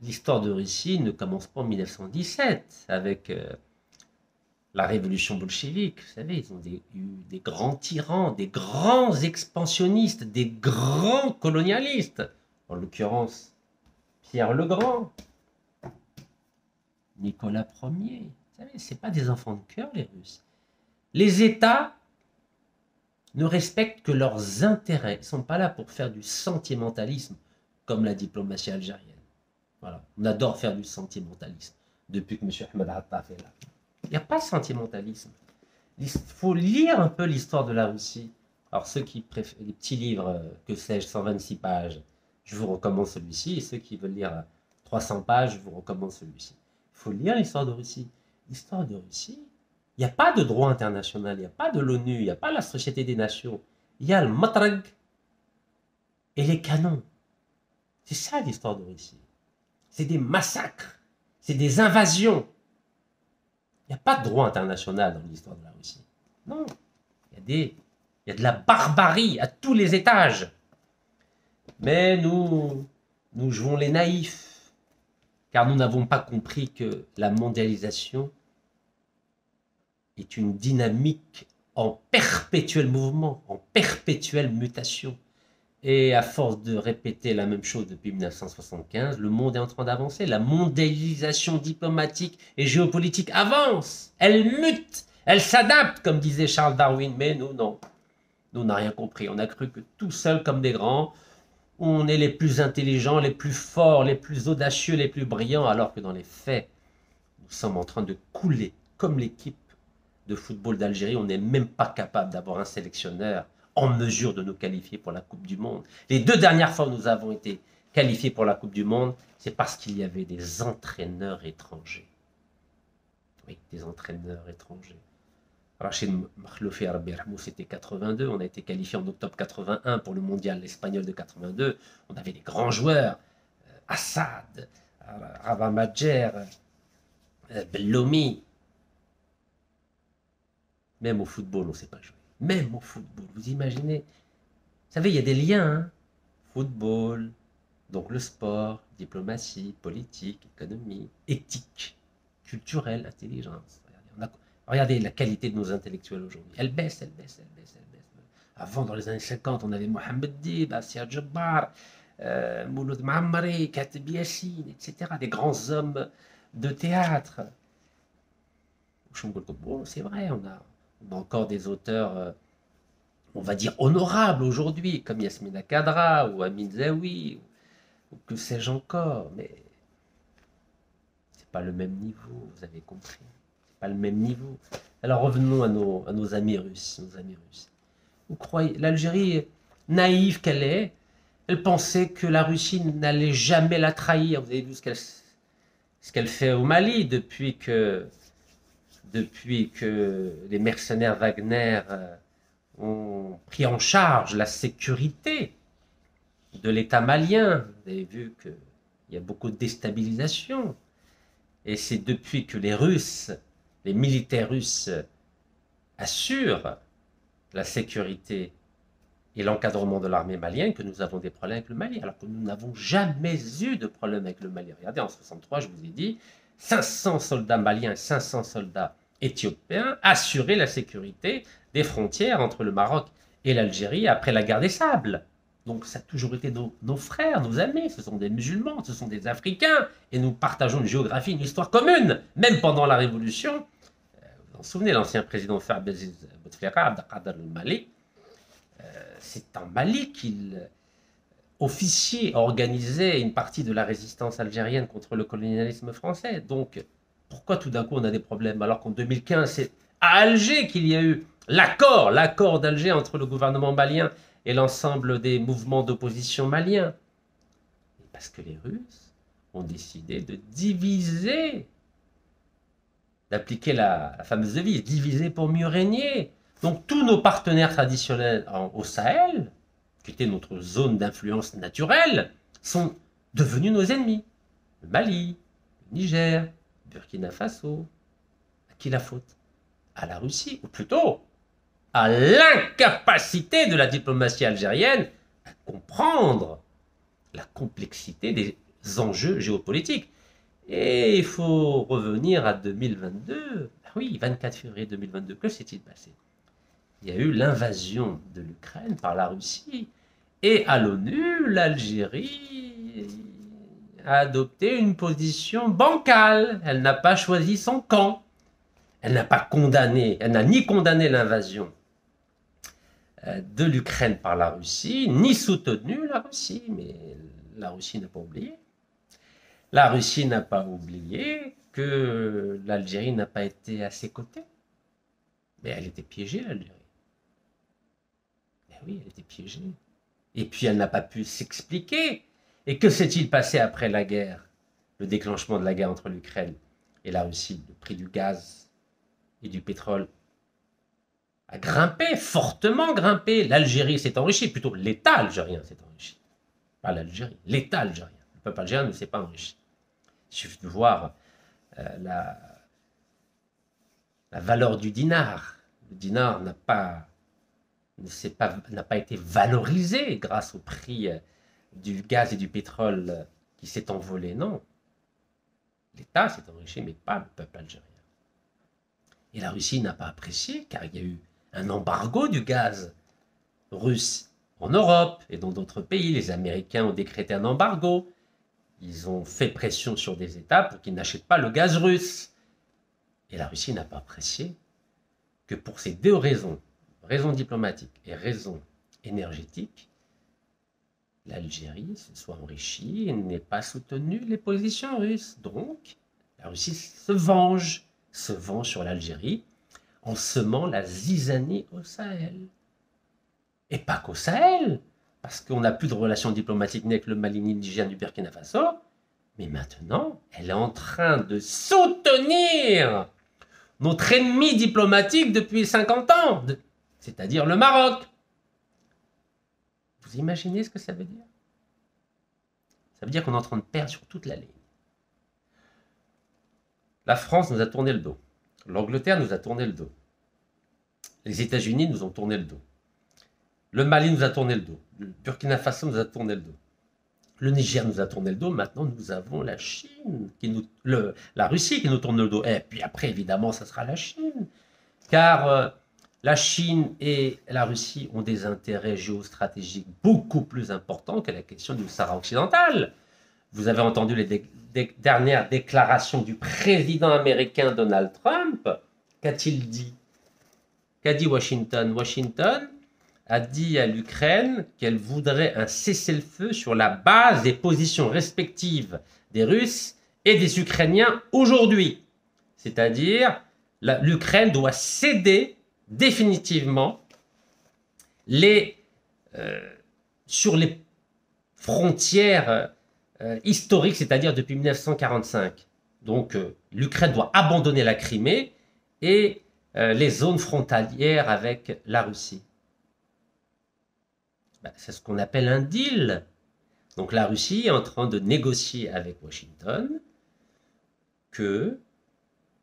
L'histoire de Russie ne commence pas en 1917 avec la révolution bolchevique. Vous savez, ils ont eu des grands tyrans, des grands expansionnistes, des grands colonialistes. En l'occurrence, Pierre le Grand, Nicolas Ier. Vous savez, ce n'est pas des enfants de cœur, les Russes. Les États ne respectent que leurs intérêts. Ils ne sont pas là pour faire du sentimentalisme comme la diplomatie algérienne. Voilà. On adore faire du sentimentalisme depuis que M. Ahmed Attaf est là. Il n'y a pas de sentimentalisme. Il faut lire un peu l'histoire de la Russie. Alors ceux qui préfèrent les petits livres, que sais-je, 126 pages, je vous recommande celui-ci. Et ceux qui veulent lire 300 pages, je vous recommande celui-ci. Il faut lire l'histoire de Russie. L'histoire de Russie, il n'y a pas de droit international, il n'y a pas de l'ONU, il n'y a pas la Société des Nations. Il y a le matrag et les canons. C'est ça l'histoire de Russie. C'est des massacres, c'est des invasions. Il n'y a pas de droit international dans l'histoire de la Russie. Non, il y a de la barbarie à tous les étages. Mais nous jouons les naïfs, car nous n'avons pas compris que la mondialisation est une dynamique en perpétuel mouvement, en perpétuelle mutation. Et à force de répéter la même chose depuis 1975, le monde est en train d'avancer. La mondialisation diplomatique et géopolitique avance. Elle mute, elle s'adapte, comme disait Charles Darwin. Mais nous, non. Nous, on n'a rien compris. On a cru que tout seul, comme des grands, on est les plus intelligents, les plus forts, les plus audacieux, les plus brillants, alors que dans les faits, nous sommes en train de couler comme l'équipe de football d'Algérie. On n'est même pas capable d'avoir un sélectionneur en mesure de nous qualifier pour la Coupe du Monde. Les 2 dernières fois où nous avons été qualifiés pour la Coupe du Monde, c'est parce qu'il y avait des entraîneurs étrangers. Oui, des entraîneurs étrangers. Rachid Makhloufi, c'était 82, on a été qualifié en octobre 81 pour le mondial espagnol de 82. On avait des grands joueurs, Assad, Rava Madjer, Bellomi. Même au football, on ne sait pas jouer. Même au football, vous imaginez? Vous savez, il y a des liens. Hein, football, donc le sport, diplomatie, politique, économie, éthique, culturelle, intelligence. Regardez la qualité de nos intellectuels aujourd'hui. Elle baisse, elle baisse, elle baisse, elle baisse. Avant, dans les années 50, on avait Mohamed Dib, Assia Djabbar, Mouloud Ma'ammari, Katib Yassine, etc. Des grands hommes de théâtre. Bon, c'est vrai, on a encore des auteurs, on va dire, honorables aujourd'hui, comme Yasmina Khadra ou Amin Zawi, ou que sais-je encore, mais c'est pas le même niveau, vous avez compris. C'est pas le même niveau. Alors revenons à nos amis russes. Vous croyez, l'Algérie, naïve qu'elle est, elle pensait que la Russie n'allait jamais la trahir. Vous avez vu ce qu'elle fait au Mali depuis que les mercenaires Wagner ont pris en charge la sécurité de l'État malien. Vous avez vu qu'il y a beaucoup de déstabilisation. Et c'est depuis que les militaires russes assurent la sécurité et l'encadrement de l'armée malienne que nous avons des problèmes avec le Mali, alors que nous n'avons jamais eu de problème avec le Mali. Regardez, en 1963, je vous ai dit, 500 soldats maliens et 500 soldats éthiopiens assuraient la sécurité des frontières entre le Maroc et l'Algérie après la guerre des Sables. Donc ça a toujours été nos frères, nos amis, ce sont des musulmans, ce sont des Africains, et nous partageons une géographie, une histoire commune, même pendant la Révolution. Vous vous souvenez, l'ancien président Abdelaziz Bouteflika, Abdelkader al-Mali, c'est en Mali qu'il officier organisait une partie de la résistance algérienne contre le colonialisme français. Donc, pourquoi tout d'un coup on a des problèmes alors qu'en 2015, c'est à Alger qu'il y a eu l'accord d'Alger entre le gouvernement malien et l'ensemble des mouvements d'opposition maliens? Parce que les Russes ont décidé de diviser, d'appliquer la fameuse devise, diviser pour mieux régner. Donc tous nos partenaires traditionnels au Sahel, qui étaient notre zone d'influence naturelle, sont devenus nos ennemis. Le Mali, le Niger, le Burkina Faso. À qui la faute? À la Russie, ou plutôt à l'incapacité de la diplomatie algérienne à comprendre la complexité des enjeux géopolitiques. Et il faut revenir à 2022. Ah oui, 24 février 2022, que s'est-il passé? Il y a eu l'invasion de l'Ukraine par la Russie. Et à l'ONU, l'Algérie a adopté une position bancale. Elle n'a pas choisi son camp. Elle n'a ni condamné l'invasion de l'Ukraine par la Russie, ni soutenu la Russie. Mais la Russie n'a pas oublié. La Russie n'a pas oublié que l'Algérie n'a pas été à ses côtés. Mais elle était piégée, l'Algérie. Mais oui, elle était piégée. Et puis elle n'a pas pu s'expliquer. Et que s'est-il passé après la guerre? Le déclenchement de la guerre entre l'Ukraine et la Russie. Le prix du gaz et du pétrole a grimpé, fortement grimpé. L'Algérie s'est enrichie, plutôt l'État algérien s'est enrichi. Pas l'Algérie, l'État algérien. Le peuple algérien ne s'est pas enrichi. Il suffit de voir la valeur du dinar. Le dinar n'a pas été valorisé grâce au prix du gaz et du pétrole qui s'est envolé. Non. L'État s'est enrichi, mais pas le peuple algérien. Et la Russie n'a pas apprécié, car il y a eu un embargo du gaz russe en Europe et dans d'autres pays. Les Américains ont décrété un embargo. Ils ont fait pression sur des États pour qu'ils n'achètent pas le gaz russe. Et la Russie n'a pas apprécié que pour ces deux raisons, raison diplomatique et raison énergétique, l'Algérie se soit enrichie et n'ait pas soutenu les positions russes. Donc, la Russie se venge sur l'Algérie en semant la zizanie au Sahel. Et pas qu'au Sahel, parce qu'on n'a plus de relations diplomatiques ni avec le Mali, ni le Niger, du Burkina Faso, mais maintenant, elle est en train de soutenir notre ennemi diplomatique depuis 50 ans, c'est-à-dire le Maroc. Vous imaginez ce que ça veut dire? Ça veut dire qu'on est en train de perdre sur toute la ligne. La France nous a tourné le dos. L'Angleterre nous a tourné le dos. Les États-Unis nous ont tourné le dos. Le Mali nous a tourné le dos. Le Burkina Faso nous a tourné le dos. Le Niger nous a tourné le dos. Maintenant, nous avons la Chine, la Russie qui nous tourne le dos. Et puis après, évidemment, ça sera la Chine. Car la Chine et la Russie ont des intérêts géostratégiques beaucoup plus importants que la question du Sahara occidental. Vous avez entendu les dernières déclarations du président américain Donald Trump. Qu'a-t-il dit? Qu'a dit Washington? Washington a dit à l'Ukraine qu'elle voudrait un cessez-le-feu sur la base des positions respectives des Russes et des Ukrainiens aujourd'hui. C'est-à-dire l'Ukraine doit céder définitivement sur les frontières historiques, c'est-à-dire depuis 1945. Donc l'Ukraine doit abandonner la Crimée et les zones frontalières avec la Russie. Ben, c'est ce qu'on appelle un deal. Donc la Russie est en train de négocier avec Washington que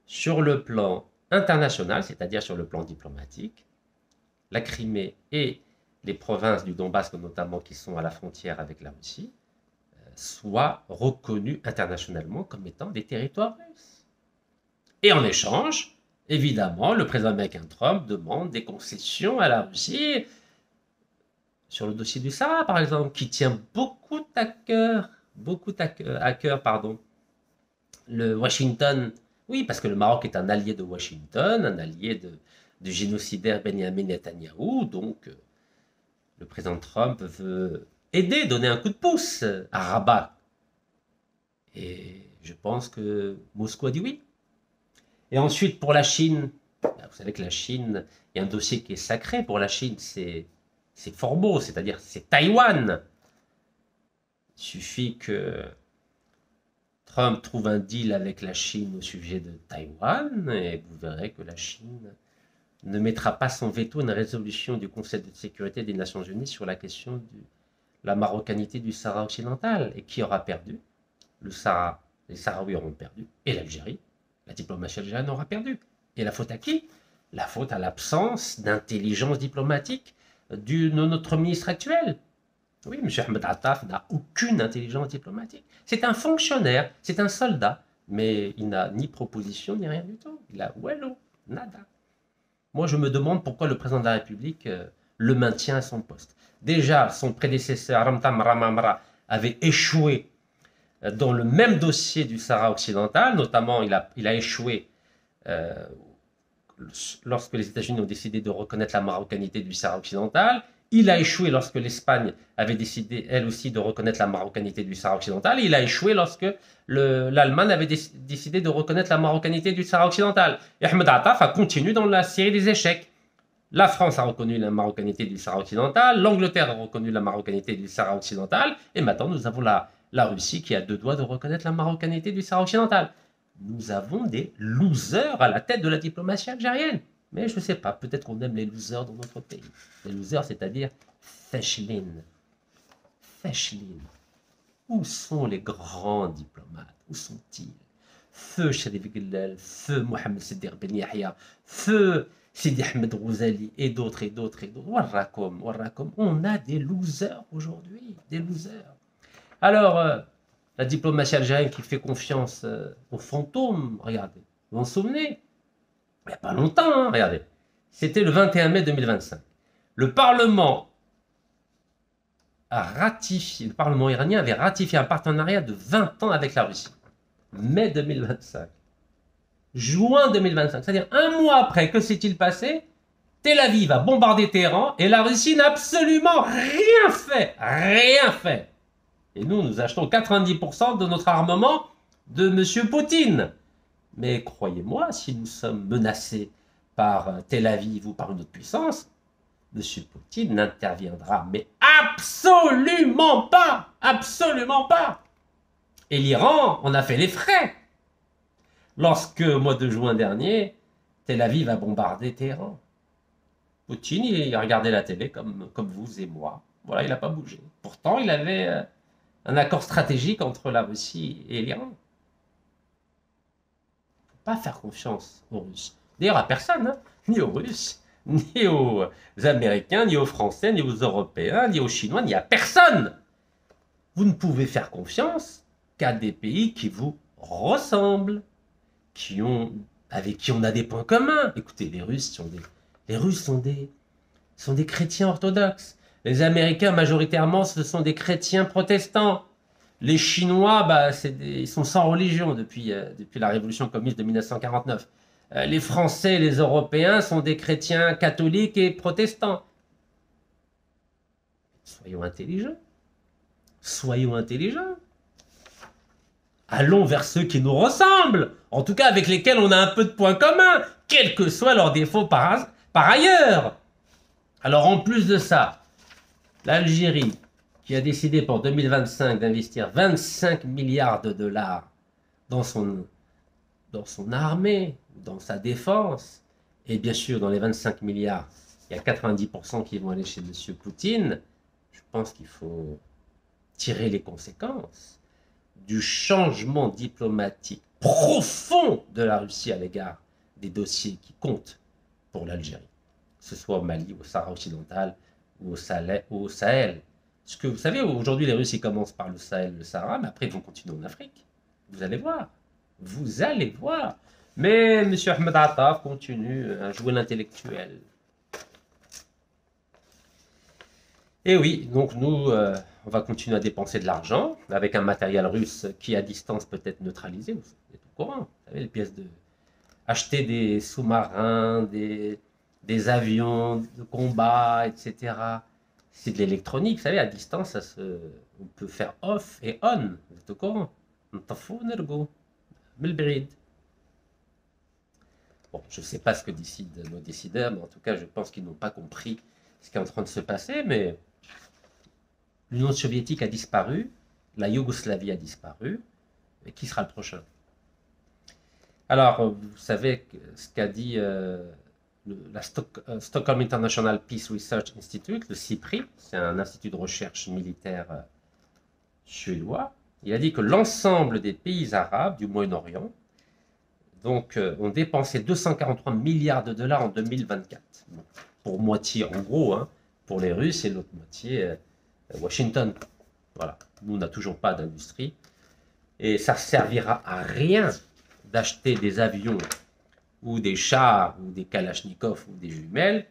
sur le plan international, c'est-à-dire sur le plan diplomatique, la Crimée et les provinces du Donbass, notamment qui sont à la frontière avec la Russie, soient reconnus internationalement comme étant des territoires russes. Et en échange, évidemment, le président américain Trump demande des concessions à la Russie sur le dossier du Sahara, par exemple, qui tient beaucoup à cœur, le Washington. Oui, parce que le Maroc est un allié de Washington, un allié du génocidaire Benjamin Netanyahou, donc le président Trump veut aider, donner un coup de pouce à Rabat. Et je pense que Moscou a dit oui. Et ensuite, pour la Chine, vous savez que la Chine, il y a un dossier qui est sacré pour la Chine, c'est Formose, c'est-à-dire c'est Taïwan. Il suffit que Trump trouve un deal avec la Chine au sujet de Taïwan et vous verrez que la Chine ne mettra pas son veto à une résolution du Conseil de sécurité des Nations Unies sur la question de la marocanité du Sahara occidental. Et qui aura perdu? Le Sahara, les Sahraouis auront perdu, et l'Algérie, la diplomatie algérienne aura perdu. Et la faute à qui? La faute à l'absence d'intelligence diplomatique de notre ministre actuel. Oui, M. Ahmed Attaf n'a aucune intelligence diplomatique. C'est un fonctionnaire, c'est un soldat, mais il n'a ni proposition ni rien du tout. Il a wello, nada. Moi, je me demande pourquoi le président de la République le maintient à son poste. Déjà, son prédécesseur, Ramtam Ramamra, avait échoué dans le même dossier du Sahara occidental, notamment il a échoué lorsque les États-Unis ont décidé de reconnaître la marocanité du Sahara occidental. Il a échoué lorsque l'Espagne avait décidé, elle aussi, de reconnaître la marocanité du Sahara occidental. Et il a échoué lorsque l'Allemagne avait décidé de reconnaître la marocanité du Sahara occidental. Et Ahmed Attaf a continué dans la série des échecs. La France a reconnu la marocanité du Sahara occidental, l'Angleterre a reconnu la marocanité du Sahara occidental, et maintenant nous avons la Russie qui a deux doigts de reconnaître la marocanité du Sahara occidental. Nous avons des losers à la tête de la diplomatie algérienne. Mais je ne sais pas, peut-être qu'on aime les losers dans notre pays. Les losers, c'est-à-dire Feshlin. Feshlin. Où sont les grands diplomates? Où sont-ils? Feu Sharif Gellal, feu Mohamed Siddiq Ben Yahya, feu Sidi Ahmed Rouzali et d'autres et d'autres et d'autres. Warrakom. On a des losers aujourd'hui, des losers. Alors, la diplomatie algérienne qui fait confiance aux fantômes, regardez, vous vous en souvenez? Il n'y a pas longtemps, hein, regardez. C'était le 21 mai 2025. Le Parlement iranien avait ratifié un partenariat de 20 ans avec la Russie. Mai 2025. Juin 2025. C'est-à-dire un mois après, que s'est-il passé? Tel Aviv a bombardé Téhéran et la Russie n'a absolument rien fait. Rien fait. Et nous achetons 90% de notre armement de M. Poutine. Mais croyez-moi, si nous sommes menacés par Tel Aviv ou par une autre puissance, M. Poutine n'interviendra, mais absolument pas. Absolument pas. Et l'Iran en a fait les frais. Lorsque, au mois de juin dernier, Tel Aviv a bombardé Téhéran. Poutine, il a regardé la télé comme vous et moi. Voilà, il n'a pas bougé. Pourtant, il avait un accord stratégique entre la Russie et l'Iran. Il ne faut pas faire confiance aux Russes. D'ailleurs, à personne, hein, ni aux Russes, ni aux Américains, ni aux Français, ni aux Européens, ni aux Chinois, ni à personne. Vous ne pouvez faire confiance qu'à des pays qui vous ressemblent, avec qui on a des points communs. Écoutez, les Russes sont des chrétiens orthodoxes. Les Américains, majoritairement, ce sont des chrétiens protestants. Les Chinois, ils sont sans religion depuis la révolution communiste de 1949. Les Français et les Européens sont des chrétiens catholiques et protestants. Soyons intelligents. Soyons intelligents. Allons vers ceux qui nous ressemblent, en tout cas avec lesquels on a un peu de points communs. quels que soient leurs défauts par ailleurs. Alors en plus de ça, l'Algérie, qui a décidé pour 2025 d'investir 25 milliards de dollars dans son armée, dans sa défense, et bien sûr dans les 25 milliards, il y a 90% qui vont aller chez M. Poutine, je pense qu'il faut tirer les conséquences du changement diplomatique profond de la Russie à l'égard des dossiers qui comptent pour l'Algérie, que ce soit au Mali, au Sahara occidental ou au Sahel. Parce que vous savez, aujourd'hui, les Russes, ils commencent par le Sahel, le Sahara, mais après, ils vont continuer en Afrique. Vous allez voir. Vous allez voir. Mais M. Ahmed Attaf continue à jouer l'intellectuel. Et oui, donc nous, on va continuer à dépenser de l'argent avec un matériel russe qui, à distance, peut être neutralisé. Vous êtes au courant. Vous savez, les pièces de... Acheter des sous-marins, des avions de combat, etc. C'est de l'électronique, vous savez, à distance, on peut faire off et on. Vous êtes au courant? Bon, je ne sais pas ce que décident nos décideurs, mais en tout cas, je pense qu'ils n'ont pas compris ce qui est en train de se passer, mais l'Union soviétique a disparu, la Yougoslavie a disparu, et qui sera le prochain? Alors, vous savez ce qu'a dit la Stockholm International Peace Research Institute, le SIPRI, c'est un institut de recherche militaire suédois. Il a dit que l'ensemble des pays arabes du Moyen-Orient donc, ont dépensé 243 milliards de dollars en 2024. Bon, pour moitié, en gros, hein, pour les Russes et l'autre moitié, Washington. Voilà, nous, on n'a toujours pas d'industrie. Et ça ne servira à rien d'acheter des avions ou des chars ou des kalachnikovs ou des jumelles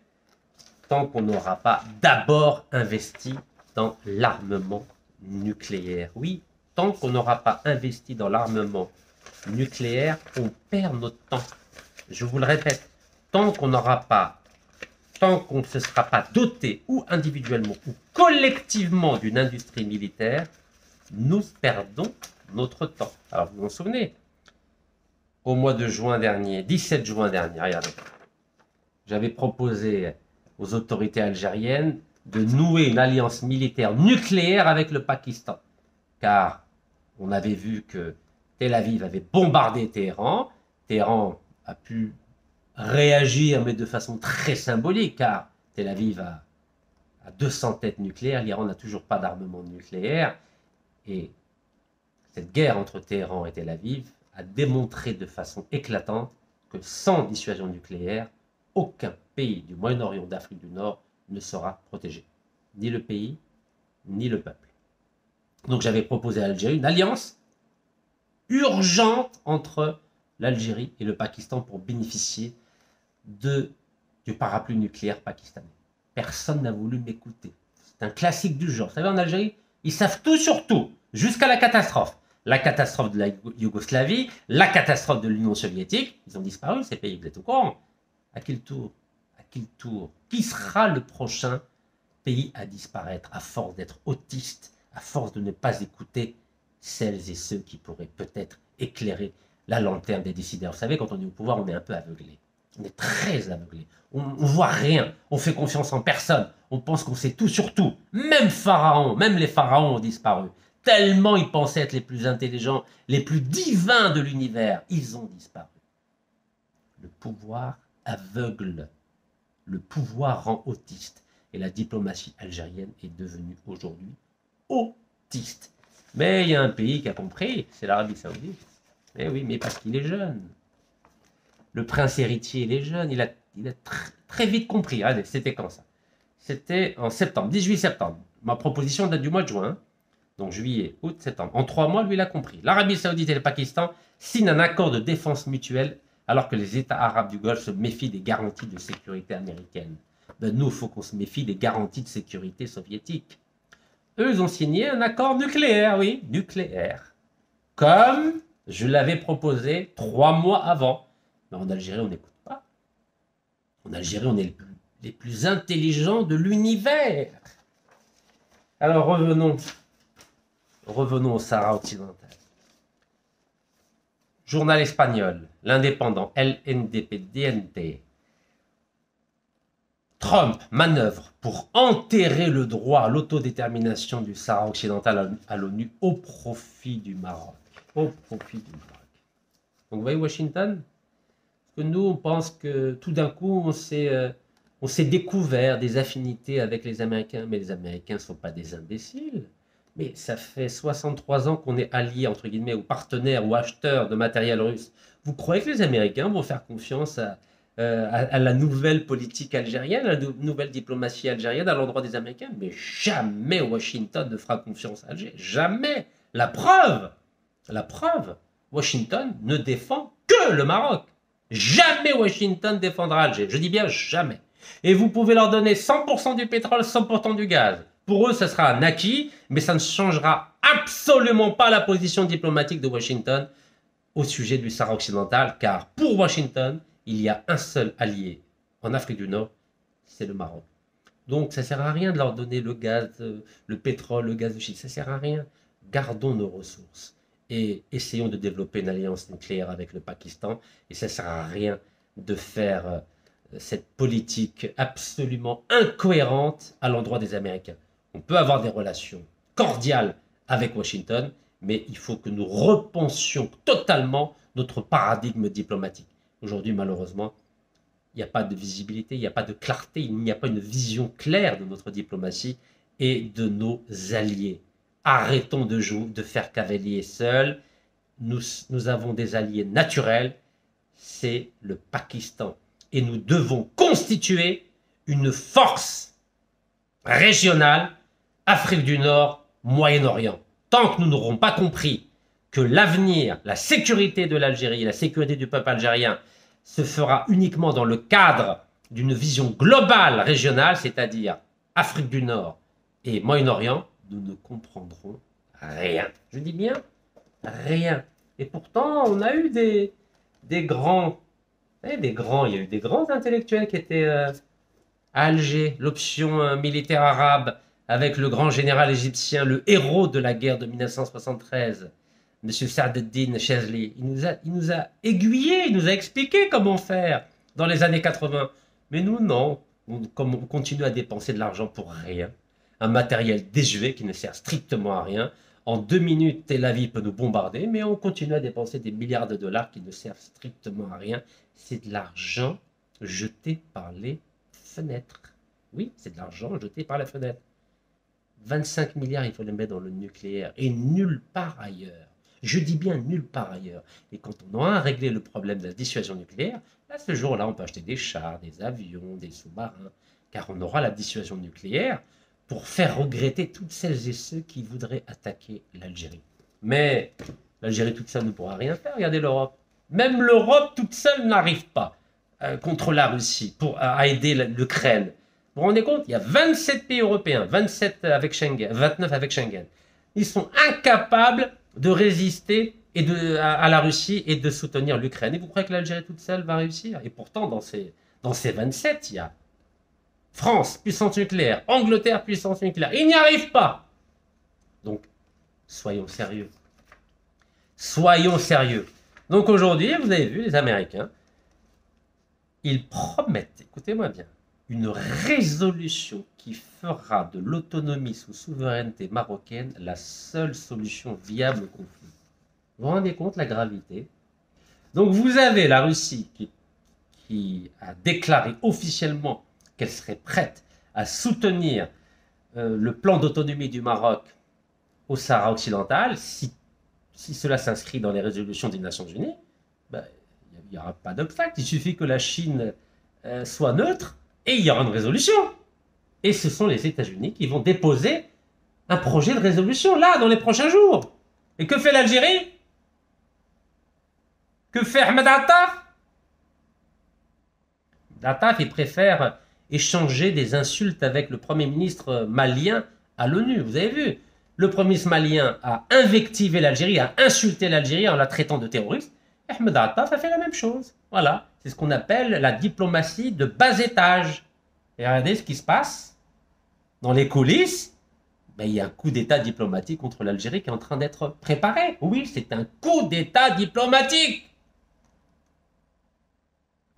tant qu'on n'aura pas d'abord investi dans l'armement nucléaire. Oui, tant qu'on n'aura pas investi dans l'armement nucléaire, on perd notre temps. Je vous le répète, tant qu'on ne se sera pas doté ou individuellement ou collectivement d'une industrie militaire, nous perdons notre temps. Alors vous vous en souvenez, au mois de juin dernier, 17 juin dernier, regardez, j'avais proposé aux autorités algériennes de nouer une alliance militaire nucléaire avec le Pakistan. Car on avait vu que Tel Aviv avait bombardé Téhéran. Téhéran a pu réagir, mais de façon très symbolique, car Tel Aviv a 200 têtes nucléaires, l'Iran n'a toujours pas d'armement nucléaire. Et cette guerre entre Téhéran et Tel Aviv a démontré de façon éclatante que sans dissuasion nucléaire, aucun pays du Moyen-Orient, d'Afrique du Nord ne sera protégé. Ni le pays, ni le peuple. Donc j'avais proposé à l'Algérie une alliance urgente entre l'Algérie et le Pakistan pour bénéficier du parapluie nucléaire pakistanais. Personne n'a voulu m'écouter. C'est un classique du genre. Vous savez, en Algérie, ils savent tout sur tout, jusqu'à la catastrophe. La catastrophe de la Yougoslavie, la catastrophe de l'Union soviétique, ils ont disparu, ces pays, vous êtes au courant. À quel tour? À quel tour? Qui sera le prochain pays à disparaître à force d'être autiste, à force de ne pas écouter celles et ceux qui pourraient peut-être éclairer la lanterne des décideurs? Vous savez, quand on est au pouvoir, on est un peu aveuglé. On est très aveuglé. On ne voit rien. On fait confiance en personne. On pense qu'on sait tout sur tout. Même Pharaon, même les pharaons ont disparu. Tellement ils pensaient être les plus intelligents, les plus divins de l'univers. Ils ont disparu. Le pouvoir aveugle. Le pouvoir rend autiste. Et la diplomatie algérienne est devenue aujourd'hui autiste. Mais il y a un pays qui a compris, c'est l'Arabie Saoudite. Eh oui, mais parce qu'il est jeune. Le prince héritier, il est jeune. Il a très vite compris. Allez, c'était quand ça? C'était en septembre, 18 septembre. Ma proposition date du mois de juin. Donc juillet, août, septembre. En 3 mois, lui, il a compris. L'Arabie Saoudite et le Pakistan signent un accord de défense mutuelle alors que les États arabes du Golfe se méfient des garanties de sécurité américaines. Ben nous, il faut qu'on se méfie des garanties de sécurité soviétiques. Eux, ils ont signé un accord nucléaire, oui, nucléaire. Comme je l'avais proposé 3 mois avant. Mais en Algérie, on n'écoute pas. En Algérie, on est les plus intelligents de l'univers. Alors revenons au Sahara occidental. journal espagnol, l'indépendant, El Independiente. Trump manœuvre pour enterrer le droit à l'autodétermination du Sahara occidental à l'ONU au profit du Maroc. Au profit du Maroc. Donc vous voyez Washington, parce que nous on pense que tout d'un coup on s'est découvert des affinités avec les Américains, mais les Américains ne sont pas des imbéciles. Mais ça fait 63 ans qu'on est alliés, entre guillemets, ou partenaires ou acheteurs de matériel russe. Vous croyez que les Américains vont faire confiance à la nouvelle politique algérienne, à la nouvelle diplomatie algérienne à l'endroit des Américains? Mais jamais Washington ne fera confiance à Alger. Jamais. La preuve, Washington ne défend que le Maroc. Jamais Washington défendra Alger. Je dis bien jamais. Et vous pouvez leur donner 100% du pétrole, 100% du gaz. Pour eux, ce sera un acquis, mais ça ne changera absolument pas la position diplomatique de Washington au sujet du Sahara occidental, car pour Washington, il y a un seul allié en Afrique du Nord, c'est le Maroc. Donc ça ne sert à rien de leur donner le gaz, le pétrole, le gaz de schiste, ça ne sert à rien. Gardons nos ressources et essayons de développer une alliance nucléaire avec le Pakistan, et ça ne sert à rien de faire cette politique absolument incohérente à l'endroit des Américains. On peut avoir des relations cordiales avec Washington, mais il faut que nous repensions totalement notre paradigme diplomatique. Aujourd'hui, malheureusement, il n'y a pas de visibilité, il n'y a pas de clarté, il n'y a pas une vision claire de notre diplomatie et de nos alliés. Arrêtons de faire cavalier seul. Nous avons des alliés naturels, c'est le Pakistan. Et nous devons constituer une force régionale, Afrique du Nord, Moyen-Orient. Tant que nous n'aurons pas compris que l'avenir, la sécurité de l'Algérie, la sécurité du peuple algérien se fera uniquement dans le cadre d'une vision globale régionale, c'est-à-dire Afrique du Nord et Moyen-Orient, nous ne comprendrons rien. Je dis bien rien. Et pourtant, on a eu des grands... il y a eu des grands intellectuels qui étaient à Alger, l'option militaire arabe, avec le grand général égyptien, le héros de la guerre de 1973, M. Saad el-Din Chazli. Il nous a aiguillés, il nous a expliqué comment faire dans les années 80. Mais nous, non. On continue à dépenser de l'argent pour rien. Un matériel désuet qui ne sert strictement à rien. En 2 minutes, Tel Aviv peut nous bombarder, mais on continue à dépenser des milliards de dollars qui ne servent strictement à rien. C'est de l'argent jeté par les fenêtres. Oui, c'est de l'argent jeté par les fenêtres. 25 milliards, il faut les mettre dans le nucléaire et nulle part ailleurs. Je dis bien nulle part ailleurs. Et quand on aura réglé le problème de la dissuasion nucléaire, là, ce jour-là, on peut acheter des chars, des avions, des sous-marins, car on aura la dissuasion nucléaire pour faire regretter toutes celles et ceux qui voudraient attaquer l'Algérie. Mais l'Algérie toute seule ne pourra rien faire. Regardez l'Europe. Même l'Europe toute seule n'arrive pas contre la Russie à aider l'Ukraine. Vous vous rendez compte? Il y a 27 pays européens, 27 avec Schengen, 29 avec Schengen. Ils sont incapables de résister à la Russie et de soutenir l'Ukraine. Et vous croyez que l'Algérie toute seule va réussir? Et pourtant, dans ces 27, il y a France, puissance nucléaire, Angleterre, puissance nucléaire. Ils n'y arrivent pas. Donc, soyons sérieux. Soyons sérieux. Donc aujourd'hui, vous avez vu, les Américains, ils promettent, écoutez-moi bien, une résolution qui fera de l'autonomie sous souveraineté marocaine la seule solution viable au conflit. Vous vous rendez compte la gravité? Donc vous avez la Russie qui a déclaré officiellement qu'elle serait prête à soutenir le plan d'autonomie du Maroc au Sahara occidental, si cela s'inscrit dans les résolutions des Nations Unies, ben, il n'y aura pas d'obstacle. Il suffit que la Chine soit neutre et il y aura une résolution. Et ce sont les États-Unis qui vont déposer un projet de résolution, là, dans les prochains jours. Et que fait l'Algérie? Que fait Ahmed Attaf? Attaf, il préfère échanger des insultes avec le Premier ministre malien à l'ONU. Vous avez vu? Le Premier ministre malien a invectivé l'Algérie, a insulté l'Algérie en la traitant de terroriste. Ahmed Attaf a fait la même chose. Voilà, c'est ce qu'on appelle la diplomatie de bas étage. Et regardez ce qui se passe dans les coulisses Ben, il y a un coup d'État diplomatique contre l'Algérie qui est en train d'être préparé. Oui, c'est un coup d'État diplomatique.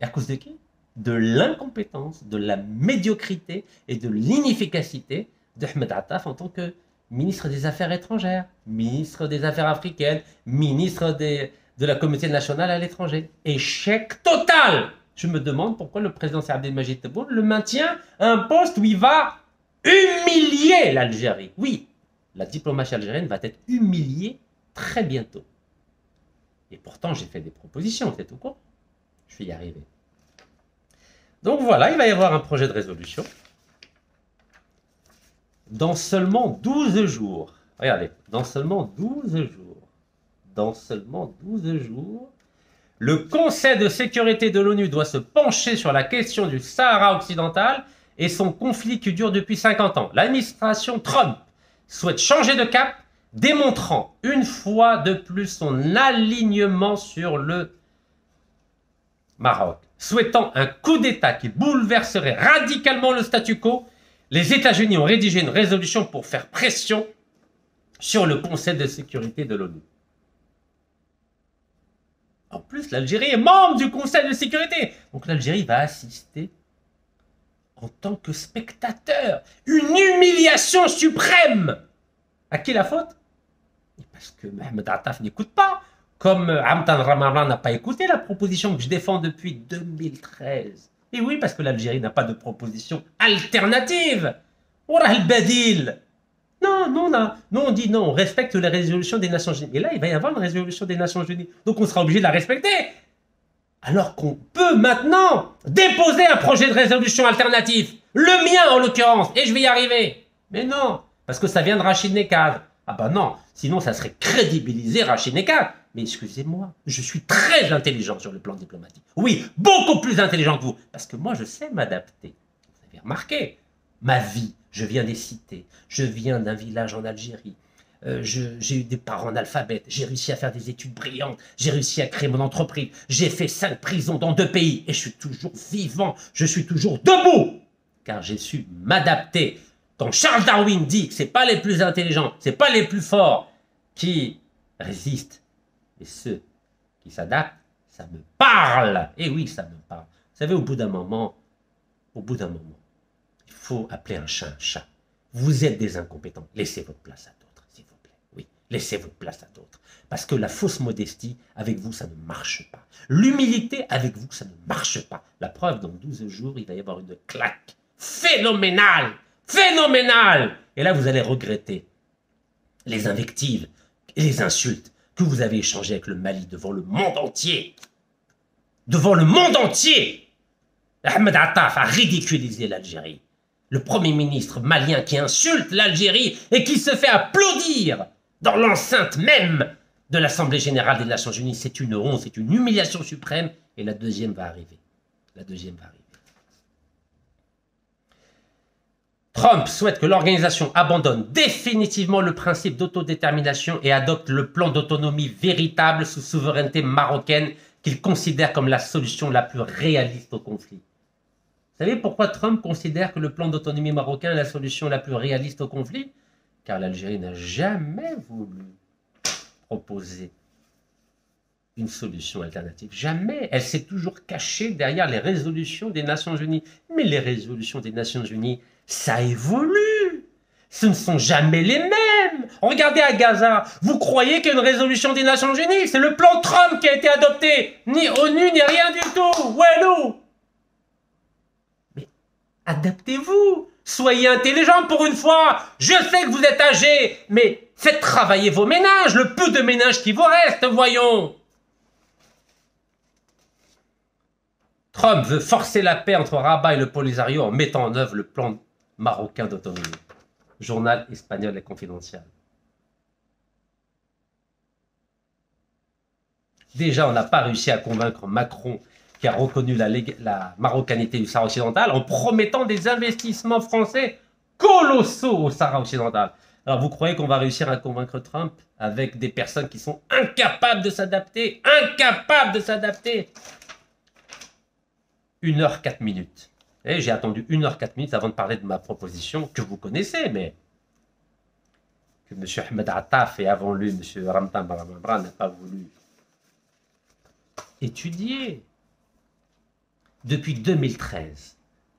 Et à cause de qui? De l'incompétence, de la médiocrité et de l'inefficacité d'Ahmed Attaf en tant que ministre des Affaires étrangères, ministre des Affaires africaines, ministre de la communauté nationale à l'étranger. Échec total. Je me demande pourquoi le président Abdelmajid Tebboune le maintient à un poste où il va humilier l'Algérie. Oui, la diplomatie algérienne va être humiliée très bientôt. Et pourtant, j'ai fait des propositions, c'est tout court. Je vais y arriver. Donc voilà, il va y avoir un projet de résolution dans seulement 12 jours. Regardez, dans seulement 12 jours. Dans seulement 12 jours, le Conseil de sécurité de l'ONU doit se pencher sur la question du Sahara occidental et son conflit qui dure depuis 50 ans. L'administration Trump souhaite changer de cap, démontrant une fois de plus son alignement sur le Maroc. Souhaitant un coup d'État qui bouleverserait radicalement le statu quo, les États-Unis ont rédigé une résolution pour faire pression sur le Conseil de sécurité de l'ONU. En plus, l'Algérie est membre du Conseil de sécurité. Donc l'Algérie va assister en tant que spectateur. Une humiliation suprême. À qui la faute? Parce que Mohamed Attaf n'écoute pas. Comme Hamdan Ramadan n'a pas écouté la proposition que je défends depuis 2013. Et oui, parce que l'Algérie n'a pas de proposition alternative. Ouah le badil. Non, on dit non, on respecte la résolution des Nations Unies. Et là, il va y avoir une résolution des Nations Unies. Donc on sera obligé de la respecter. Alors qu'on peut maintenant déposer un projet de résolution alternatif. Le mien en l'occurrence. Et je vais y arriver. Mais non, parce que ça vient de Rachid Nekad. Ah ben non, sinon ça serait crédibiliser Rachid Nekad. Mais excusez-moi, je suis très intelligent sur le plan diplomatique. Oui, beaucoup plus intelligent que vous. Parce que moi, je sais m'adapter. Vous avez remarqué, ma vie, je viens des cités, je viens d'un village en Algérie. J'ai eu des parents analphabètes, j'ai réussi à faire des études brillantes, j'ai réussi à créer mon entreprise, j'ai fait 5 prisons dans 2 pays et je suis toujours vivant, je suis toujours debout. Car j'ai su m'adapter. Quand Charles Darwin dit que ce n'est pas les plus intelligents, ce n'est pas les plus forts qui résistent, et ceux qui s'adaptent, ça me parle. Et oui, ça me parle. Vous savez, au bout d'un moment, il faut appeler un chat un chat. Vous êtes des incompétents. Laissez votre place à d'autres, s'il vous plaît. Oui, laissez votre place à d'autres. Parce que la fausse modestie, avec vous, ça ne marche pas. L'humilité, avec vous, ça ne marche pas. La preuve, dans 12 jours, il va y avoir une claque phénoménale. Phénoménale. Et là, vous allez regretter les invectives et les insultes que vous avez échangé avec le Mali devant le monde entier. Devant le monde entier. Ahmed Attaf a ridiculisé l'Algérie. Le Premier ministre malien qui insulte l'Algérie et qui se fait applaudir dans l'enceinte même de l'Assemblée générale des Nations Unies. C'est une honte, c'est une humiliation suprême. Et la deuxième va arriver. La deuxième va arriver. Trump souhaite que l'organisation abandonne définitivement le principe d'autodétermination et adopte le plan d'autonomie véritable sous souveraineté marocaine qu'il considère comme la solution la plus réaliste au conflit. Vous savez pourquoi Trump considère que le plan d'autonomie marocain est la solution la plus réaliste au conflit? Car l'Algérie n'a jamais voulu proposer une solution alternative. Jamais. Elle s'est toujours cachée derrière les résolutions des Nations Unies. Mais les résolutions des Nations Unies, ça évolue. Ce ne sont jamais les mêmes. Regardez à Gaza. Vous croyez qu'il y a une résolution des Nations Unies? C'est le plan Trump qui a été adopté. Ni ONU, ni rien du tout. Walou. Mais adaptez-vous. Soyez intelligents pour une fois. Je sais que vous êtes âgés, mais faites travailler vos ménages. Le peu de ménages qui vous reste, voyons. Trump veut forcer la paix entre Rabat et le Polisario en mettant en œuvre le plan marocain d'autonomie. Journal espagnol et confidentiel. Déjà, on n'a pas réussi à convaincre Macron, qui a reconnu la marocanité du Sahara occidental, en promettant des investissements français colossaux au Sahara occidental. Alors, vous croyez qu'on va réussir à convaincre Trump avec des personnes qui sont incapables de s'adapter? Incapables de s'adapter! 1h 4 minutes. Et j'ai attendu 1h 4 minutes avant de parler de ma proposition que vous connaissez, mais que M. Ahmed Attaf et avant lui, M. Ramtan Baramamra, n'a pas voulu étudier. Depuis 2013,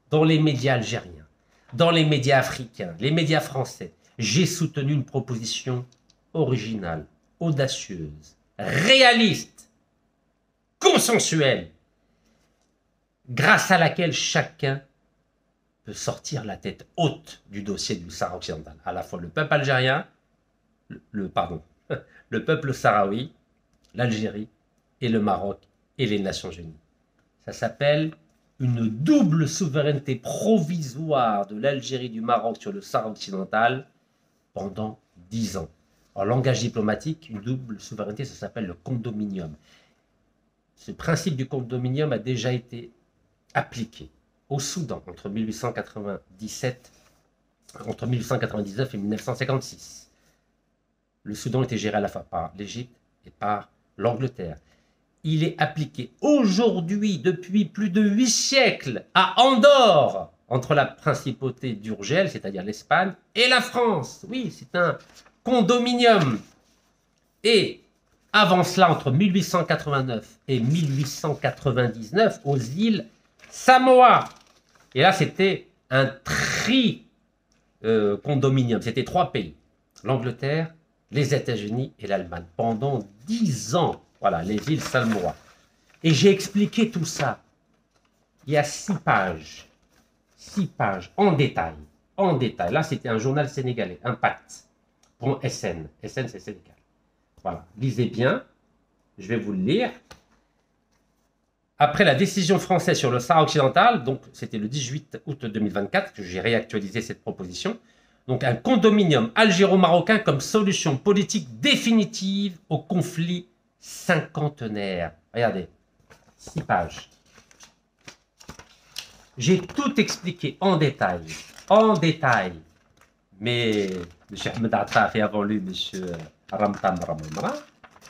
dans les médias algériens, dans les médias africains, les médias français, j'ai soutenu une proposition originale, audacieuse, réaliste, consensuelle, grâce à laquelle chacun peut sortir la tête haute du dossier du Sahara occidental. À la fois le peuple algérien, le peuple sahraoui, l'Algérie et le Maroc et les Nations Unies. Ça s'appelle une double souveraineté provisoire de l'Algérie et du Maroc sur le Sahara occidental pendant 10 ans. En langage diplomatique, une double souveraineté, ça s'appelle le condominium. Ce principe du condominium a déjà été appliqué au Soudan entre 1899 et 1956. Le Soudan était géré à la fois par l'Égypte et par l'Angleterre. Il est appliqué aujourd'hui, depuis plus de 8 siècles, à Andorre, entre la principauté d'Urgel, c'est-à-dire l'Espagne, et la France. Oui, c'est un condominium. Et avant cela, entre 1889 et 1899, aux îles Samoa. Et là, c'était un condominium. C'était 3 pays. L'Angleterre, les États-Unis et l'Allemagne. Pendant 10 ans. Voilà, les îles Samoa. Et j'ai expliqué tout ça. Il y a 6 pages. 6 pages en détail. En détail. Là, c'était un journal sénégalais, Impact. Pour SN. SN, c'est Sénégal. Voilà. Lisez bien. Je vais vous le lire. Après la décision française sur le Sahara occidental, donc c'était le 18 août 2024 que j'ai réactualisé cette proposition, donc un condominium algéro-marocain comme solution politique définitive au conflit cinquantenaire. Regardez, 6 pages. J'ai tout expliqué en détail. En détail. Mais M. Ahmed Attaf et avant lui M. Ramtan Baramamra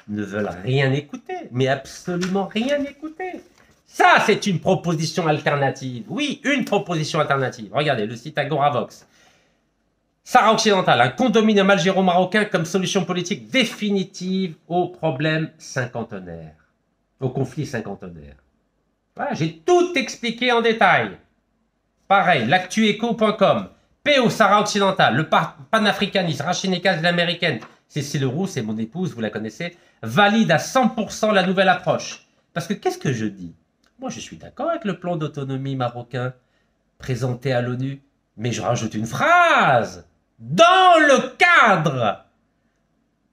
ne veulent rien écouter, mais absolument rien écouter. Ça, c'est une proposition alternative. Oui, une proposition alternative. Regardez, le site Agoravox. Sahara occidental, un condominium algéro-marocain comme solution politique définitive au problème cinquantenaire, au conflit cinquantenaire. Voilà, j'ai tout expliqué en détail. Pareil, l'actueco.com, paix au Sahara occidental, le panafricanisme, Rachid Nekaz, l'américaine, Cécile Roux, c'est mon épouse, vous la connaissez, valide à 100% la nouvelle approche. Parce que qu'est-ce que je dis? Moi, je suis d'accord avec le plan d'autonomie marocain présenté à l'ONU, mais je rajoute une phrase. Dans le cadre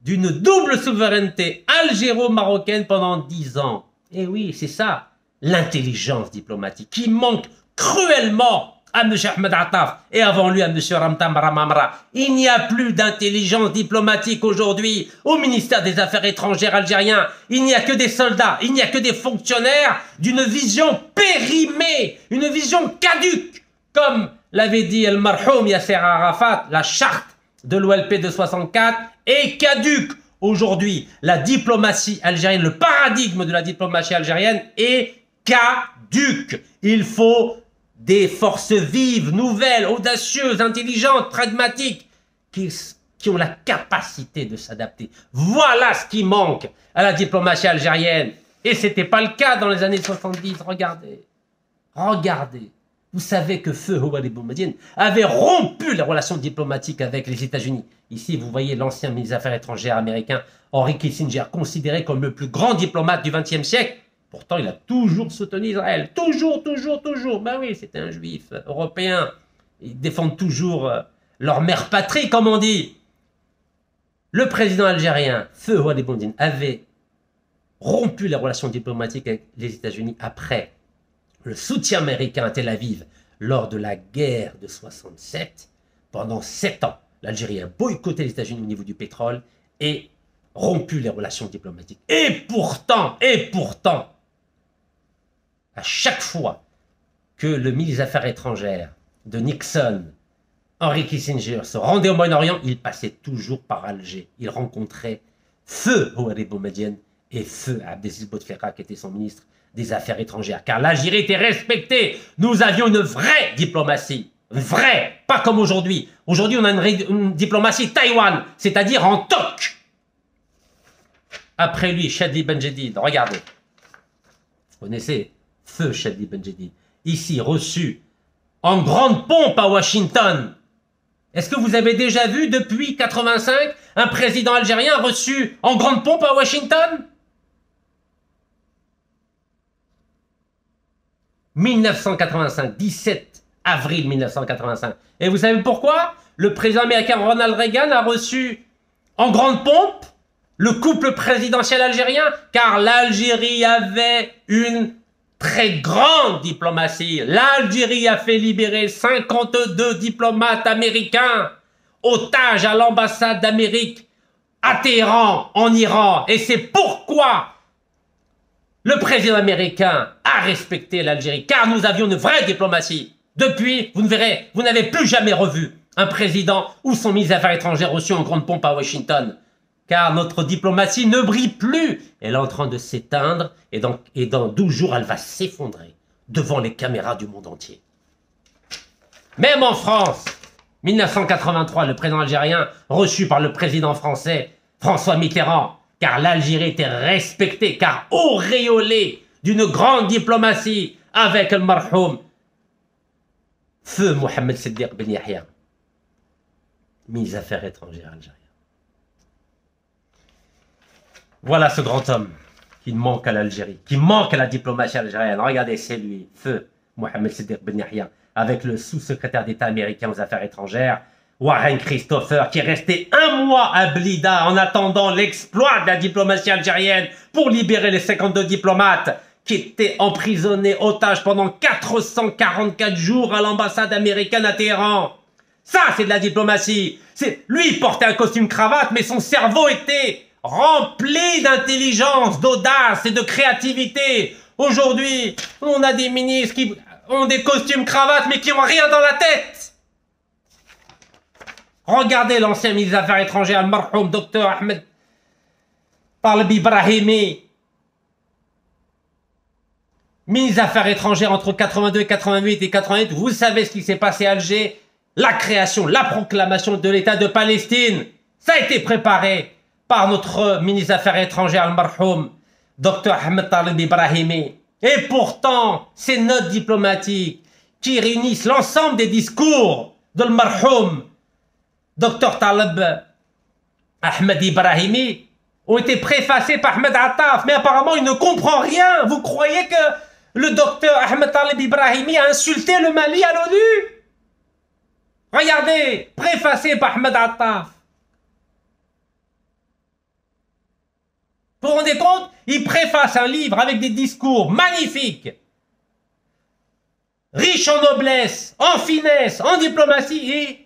d'une double souveraineté algéro-marocaine pendant 10 ans. Et oui, c'est ça, l'intelligence diplomatique qui manque cruellement à M. Ahmed Attaf et avant lui à M. Ramtan Baramamra. Il n'y a plus d'intelligence diplomatique aujourd'hui au ministère des Affaires étrangères algérien. Il n'y a que des soldats, il n'y a que des fonctionnaires d'une vision périmée, une vision caduque, comme l'avait dit El Marhoum Yasser Arafat, la charte de l'OLP de 64 est caduque. Aujourd'hui, la diplomatie algérienne, le paradigme de la diplomatie algérienne est caduque. Il faut des forces vives, nouvelles, audacieuses, intelligentes, pragmatiques, qui ont la capacité de s'adapter. Voilà ce qui manque à la diplomatie algérienne. Et ce n'était pas le cas dans les années 70. Regardez. Regardez. Vous savez que Feu Houari Boumediene avait rompu les relations diplomatiques avec les États-Unis. Ici, vous voyez l'ancien ministre des Affaires étrangères américain, Henry Kissinger, considéré comme le plus grand diplomate du XXe siècle. Pourtant, il a toujours soutenu Israël. Toujours, toujours, toujours. Ben oui, c'était un juif européen. Ils défendent toujours leur mère patrie, comme on dit. Le président algérien, Feu Houari Boumediene, avait rompu les relations diplomatiques avec les États-Unis après le soutien américain à Tel Aviv lors de la guerre de 67. Pendant 7 ans, l'Algérie a boycotté les États-Unis au niveau du pétrole et rompu les relations diplomatiques. Et pourtant, à chaque fois que le ministre des Affaires étrangères de Nixon, Henry Kissinger, se rendait au Moyen-Orient, il passait toujours par Alger. Il rencontrait Feu Houari Boumediene et Feu Abdelaziz Bouteflika, qui était son ministre des Affaires étrangères. Car l'Algérie était respectée. Nous avions une vraie diplomatie. Vrai, pas comme aujourd'hui. Aujourd'hui, on a une diplomatie Taïwan, c'est-à-dire en toc. Après lui, Chadli Benjedid, regardez. Vous connaissez Feu Chadli Benjedid. Ici, reçu en grande pompe à Washington. Est-ce que vous avez déjà vu depuis 85 un président algérien reçu en grande pompe à Washington? 1985, 17 avril 1985. Et vous savez pourquoi? Le président américain Ronald Reagan a reçu en grande pompe le couple présidentiel algérien, car l'Algérie avait une très grande diplomatie. L'Algérie a fait libérer 52 diplomates américains, otages à l'ambassade d'Amérique à Téhéran, en Iran. Et c'est pourquoi le président américain a respecté l'Algérie, car nous avions une vraie diplomatie. Depuis, vous n'avez plus jamais revu un président ou son ministre des Affaires étrangères reçu en grande pompe à Washington. Car notre diplomatie ne brille plus. Elle est en train de s'éteindre et dans 12 jours, elle va s'effondrer devant les caméras du monde entier. Même en France, 1983, le président algérien reçu par le président français, François Mitterrand, car l'Algérie était respectée, car auréolée d'une grande diplomatie avec le marhoum Feu Mohamed Siddiq Ben Yahya, ministre des Affaires étrangères algérien. Voilà ce grand homme qui manque à l'Algérie, qui manque à la diplomatie algérienne. Regardez, c'est lui, Feu Mohamed Siddiq Ben Yahya, avec le sous-secrétaire d'État américain aux Affaires étrangères, Warren Christopher, qui est resté 1 mois à Blida en attendant l'exploit de la diplomatie algérienne pour libérer les 52 diplomates qui étaient emprisonnés, otages pendant 444 jours à l'ambassade américaine à Téhéran. Ça, c'est de la diplomatie. Lui, il portait un costume cravate, mais son cerveau était rempli d'intelligence, d'audace et de créativité. Aujourd'hui, on a des ministres qui ont des costumes cravates, mais qui n'ont rien dans la tête. Regardez l'ancien ministre des Affaires étrangères, le marhoum Dr Ahmed Taleb Ibrahimi, ministre des Affaires étrangères entre 82, 88 et 88. Vous savez ce qui s'est passé à Alger? La création, la proclamation de l'État de Palestine. Ça a été préparé par notre ministre des Affaires étrangères, le marhoum Dr Ahmed Taleb Ibrahimi. Et pourtant, ces notes diplomatiques qui réunissent l'ensemble des discours de le marhoum Dr Taleb Ahmed Ibrahimi ont été préfacés par Ahmed Attaf, mais apparemment il ne comprend rien. Vous croyez que le docteur Ahmed Taleb Ibrahimi a insulté le Mali à l'ONU? Regardez, préfacé par Ahmed Attaf. Vous vous rendez compte? Il préface un livre avec des discours magnifiques, riches en noblesse, en finesse, en diplomatie,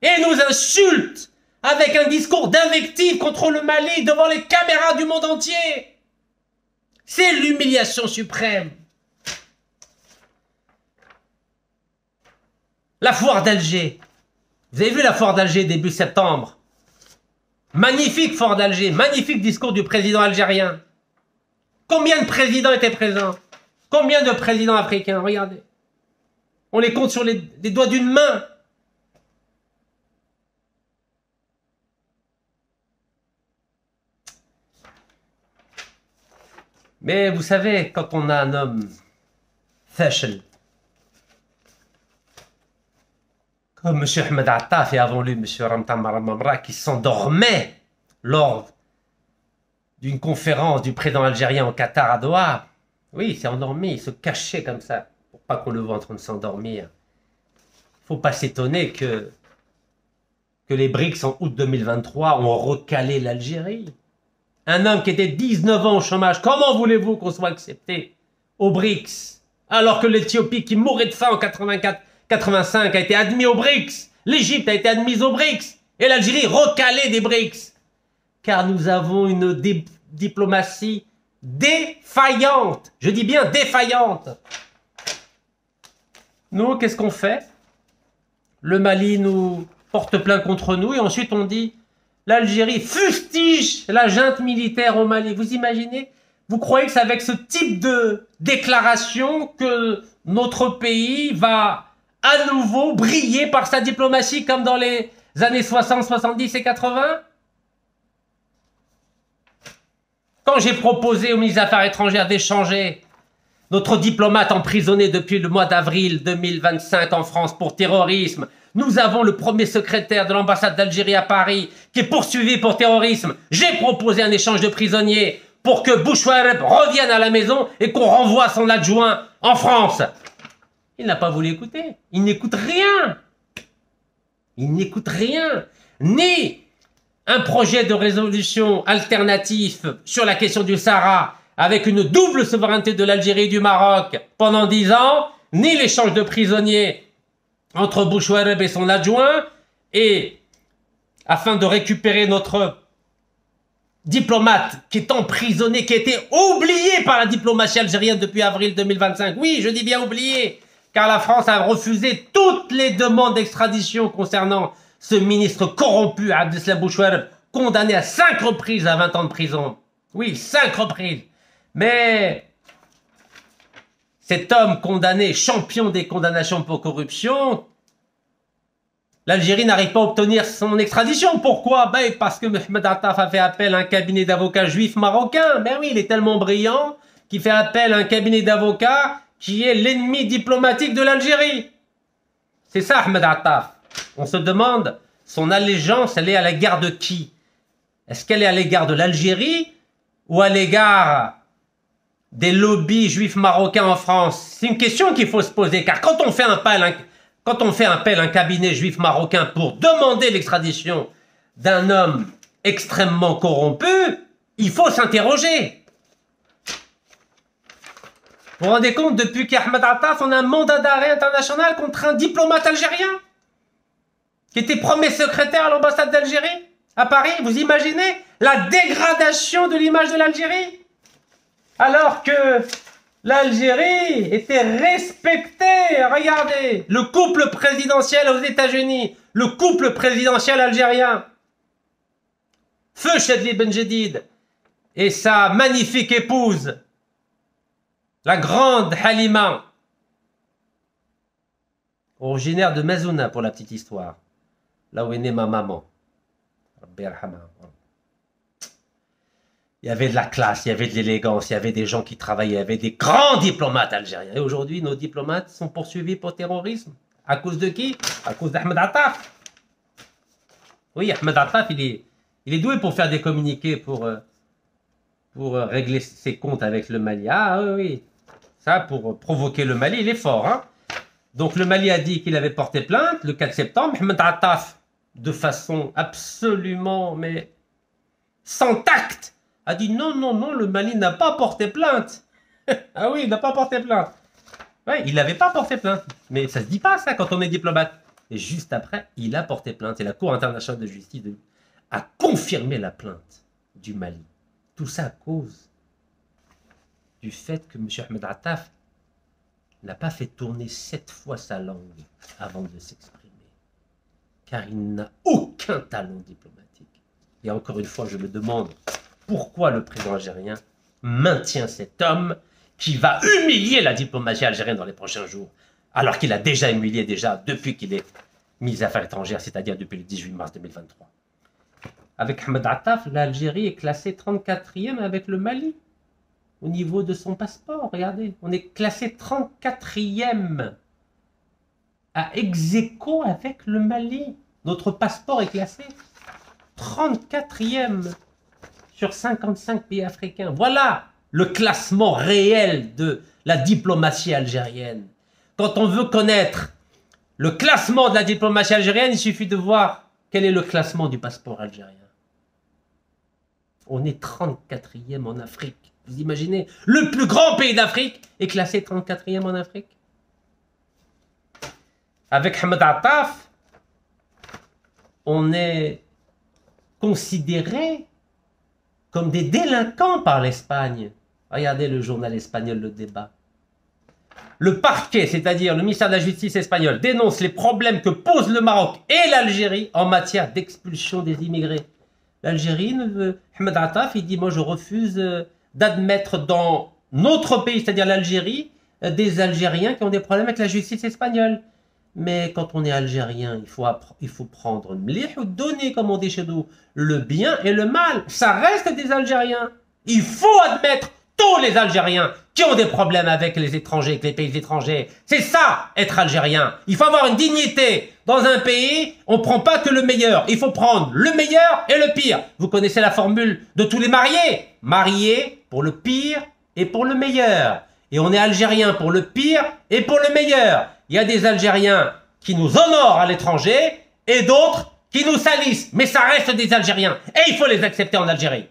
et nous insulte avec un discours d'invective contre le Mali devant les caméras du monde entier. C'est l'humiliation suprême. La foire d'Alger. Vous avez vu la foire d'Alger début septembre? Magnifique foire d'Alger, magnifique discours du président algérien. Combien de présidents étaient présents? Combien de présidents africains? Regardez. On les compte sur les doigts d'une main. Mais vous savez, quand on a un homme fashel, comme M. Ahmed Attaf et avant lui M. Ramtan Maramamra, qui s'endormait lors d'une conférence du président algérien au Qatar à Doha. Oui, il s'est endormi, il se cachait comme ça, pour pas qu'on le voit en train de s'endormir. Il ne faut pas s'étonner que les BRICS en août 2023 ont recalé l'Algérie. Un homme qui était 19 ans au chômage, comment voulez-vous qu'on soit accepté aux BRICS? Alors que l'Éthiopie, qui mourait de faim en 84-85, a été admis aux BRICS. L'Égypte a été admise aux BRICS. Et l'Algérie recalée des BRICS. Car nous avons une diplomatie défaillante. Je dis bien défaillante. Nous, qu'est-ce qu'on fait? Le Mali nous porte plainte contre nous et ensuite on dit l'Algérie fustige la junte militaire au Mali. Vous imaginez? Vous croyez que c'est avec ce type de déclaration que notre pays va à nouveau briller par sa diplomatie comme dans les années 60, 70 et 80? Quand j'ai proposé au ministre des Affaires étrangères d'échanger notre diplomate emprisonné depuis le mois d'avril 2025 en France pour terrorisme, nous avons le premier secrétaire de l'ambassade d'Algérie à Paris qui est poursuivi pour terrorisme. J'ai proposé un échange de prisonniers pour que Bouchouareb revienne à la maison et qu'on renvoie son adjoint en France. Il n'a pas voulu écouter. Il n'écoute rien. Il n'écoute rien. Ni un projet de résolution alternatif sur la question du Sahara avec une double souveraineté de l'Algérie et du Maroc pendant 10 ans, ni l'échange de prisonniers entre Bouchouareb et son adjoint, et afin de récupérer notre diplomate qui est emprisonné, qui a été oublié par la diplomatie algérienne depuis avril 2025. Oui, je dis bien oublié, car la France a refusé toutes les demandes d'extradition concernant ce ministre corrompu, Abdeslam Bouchouareb, condamné à 5 reprises à 20 ans de prison. Oui, 5 reprises. Mais cet homme condamné, champion des condamnations pour corruption, l'Algérie n'arrive pas à obtenir son extradition. Pourquoi? Parce que Mohamed Attaf a fait appel à un cabinet d'avocats juifs marocains. Ben oui, il est tellement brillant qu'il fait appel à un cabinet d'avocats qui est l'ennemi diplomatique de l'Algérie. C'est ça, Ahmed Attaf. On se demande, son allégeance, elle est à l'égard de qui? Est-ce qu'elle est à l'égard de l'Algérie ou à l'égard des lobbies juifs marocains en France? C'est une question qu'il faut se poser, car quand on fait appel à un cabinet juif marocain pour demander l'extradition d'un homme extrêmement corrompu, il faut s'interroger. Vous vous rendez compte, depuis qu'Ahmed Attaf, on a un mandat d'arrêt international contre un diplomate algérien qui était premier secrétaire à l'ambassade d'Algérie à Paris? Vous imaginez la dégradation de l'image de l'Algérie? Alors que l'Algérie était respectée. Regardez, le couple présidentiel aux États-Unis, le couple présidentiel algérien, Feu Chadli Benjedid et sa magnifique épouse, la grande Halima, originaire de Mazouna pour la petite histoire, là où est née ma maman. Il y avait de la classe, il y avait de l'élégance, il y avait des gens qui travaillaient, il y avait des grands diplomates algériens. Et aujourd'hui, nos diplomates sont poursuivis pour terrorisme. À cause de qui? À cause d'Ahmed Attaf. Oui, Ahmed Attaf, il est doué pour faire des communiqués, pour régler ses comptes avec le Mali. Ah oui, oui. Ça, pour provoquer le Mali, il est fort. Hein. Donc le Mali a dit qu'il avait porté plainte le 4 septembre. Ahmed Attaf, de façon absolument, mais sans tact, a dit non, non, non, le Mali n'a pas porté plainte. Ah oui, il n'a pas porté plainte. Ouais, il n'avait pas porté plainte. Mais ça se dit pas ça quand on est diplomate. Et juste après, il a porté plainte. Et la Cour internationale de justice a confirmé la plainte du Mali. Tout ça à cause du fait que M. Ahmed Attaf n'a pas fait tourner 7 fois sa langue avant de s'exprimer. Car il n'a aucun talent diplomatique. Et encore une fois, je me demande pourquoi le président algérien maintient cet homme qui va humilier la diplomatie algérienne dans les prochains jours, alors qu'il a déjà humilié depuis qu'il est ministre des Affaires étrangères, c'est-à-dire depuis le 18 mars 2023. Avec Ahmed Attaf, l'Algérie est classée 34e avec le Mali au niveau de son passeport. Regardez, on est classé 34e à ex-aequo avec le Mali. Notre passeport est classé 34e sur 55 pays africains. Voilà le classement réel de la diplomatie algérienne. Quand on veut connaître le classement de la diplomatie algérienne, il suffit de voir quel est le classement du passeport algérien. On est 34e en Afrique. Vous imaginez, le plus grand pays d'Afrique est classé 34e en Afrique. Avec Ahmed Attaf, on est considéré comme des délinquants par l'Espagne. Regardez le journal espagnol Le Débat. Le parquet, c'est-à-dire le ministère de la Justice espagnol, dénonce les problèmes que posent le Maroc et l'Algérie en matière d'expulsion des immigrés. L'Algérie, Ahmed Attaf, il dit, moi je refuse d'admettre dans notre pays, c'est-à-dire l'Algérie, des Algériens qui ont des problèmes avec la justice espagnole. Mais quand on est algérien, il faut prendre mlih ou donner, comme on dit chez nous, le bien et le mal. Ça reste des Algériens. Il faut admettre tous les Algériens qui ont des problèmes avec les étrangers, avec les pays étrangers. C'est ça, être algérien. Il faut avoir une dignité. Dans un pays, on ne prend pas que le meilleur. Il faut prendre le meilleur et le pire. Vous connaissez la formule de tous les mariés. Mariés pour le pire et pour le meilleur. Et on est algérien pour le pire et pour le meilleur. Il y a des Algériens qui nous honorent à l'étranger et d'autres qui nous salissent. Mais ça reste des Algériens. Et il faut les accepter en Algérie.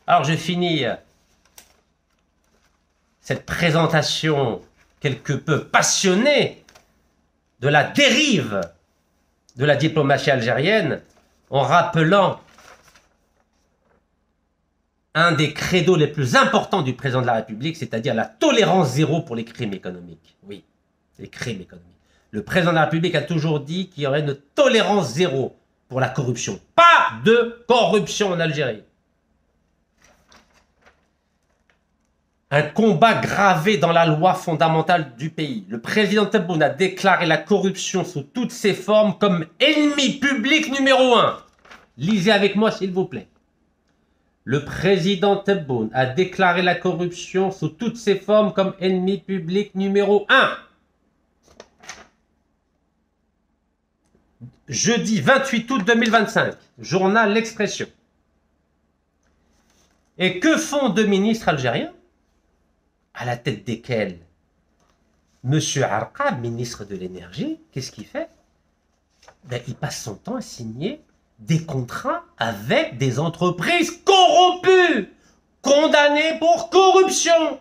Alors je finis cette présentation quelque peu passionnée de la dérive de la diplomatie algérienne en rappelant un des credos les plus importants du président de la République, c'est-à-dire la tolérance zéro pour les crimes économiques. Oui, les crimes économiques. Le président de la République a toujours dit qu'il y aurait une tolérance zéro pour la corruption. Pas de corruption en Algérie. Un combat gravé dans la loi fondamentale du pays. Le président Tebboune a déclaré la corruption sous toutes ses formes comme ennemi public numéro 1. Lisez avec moi s'il vous plaît. Le président Tebboune a déclaré la corruption sous toutes ses formes comme ennemi public numéro 1. Jeudi 28 août 2025, journal L'Expression. Et que font deux ministres algériens, à la tête desquels Monsieur Arqab, ministre de l'énergie, qu'est-ce qu'il fait? Ben, il passe son temps à signer des contrats avec des entreprises corrompues, condamnées pour corruption.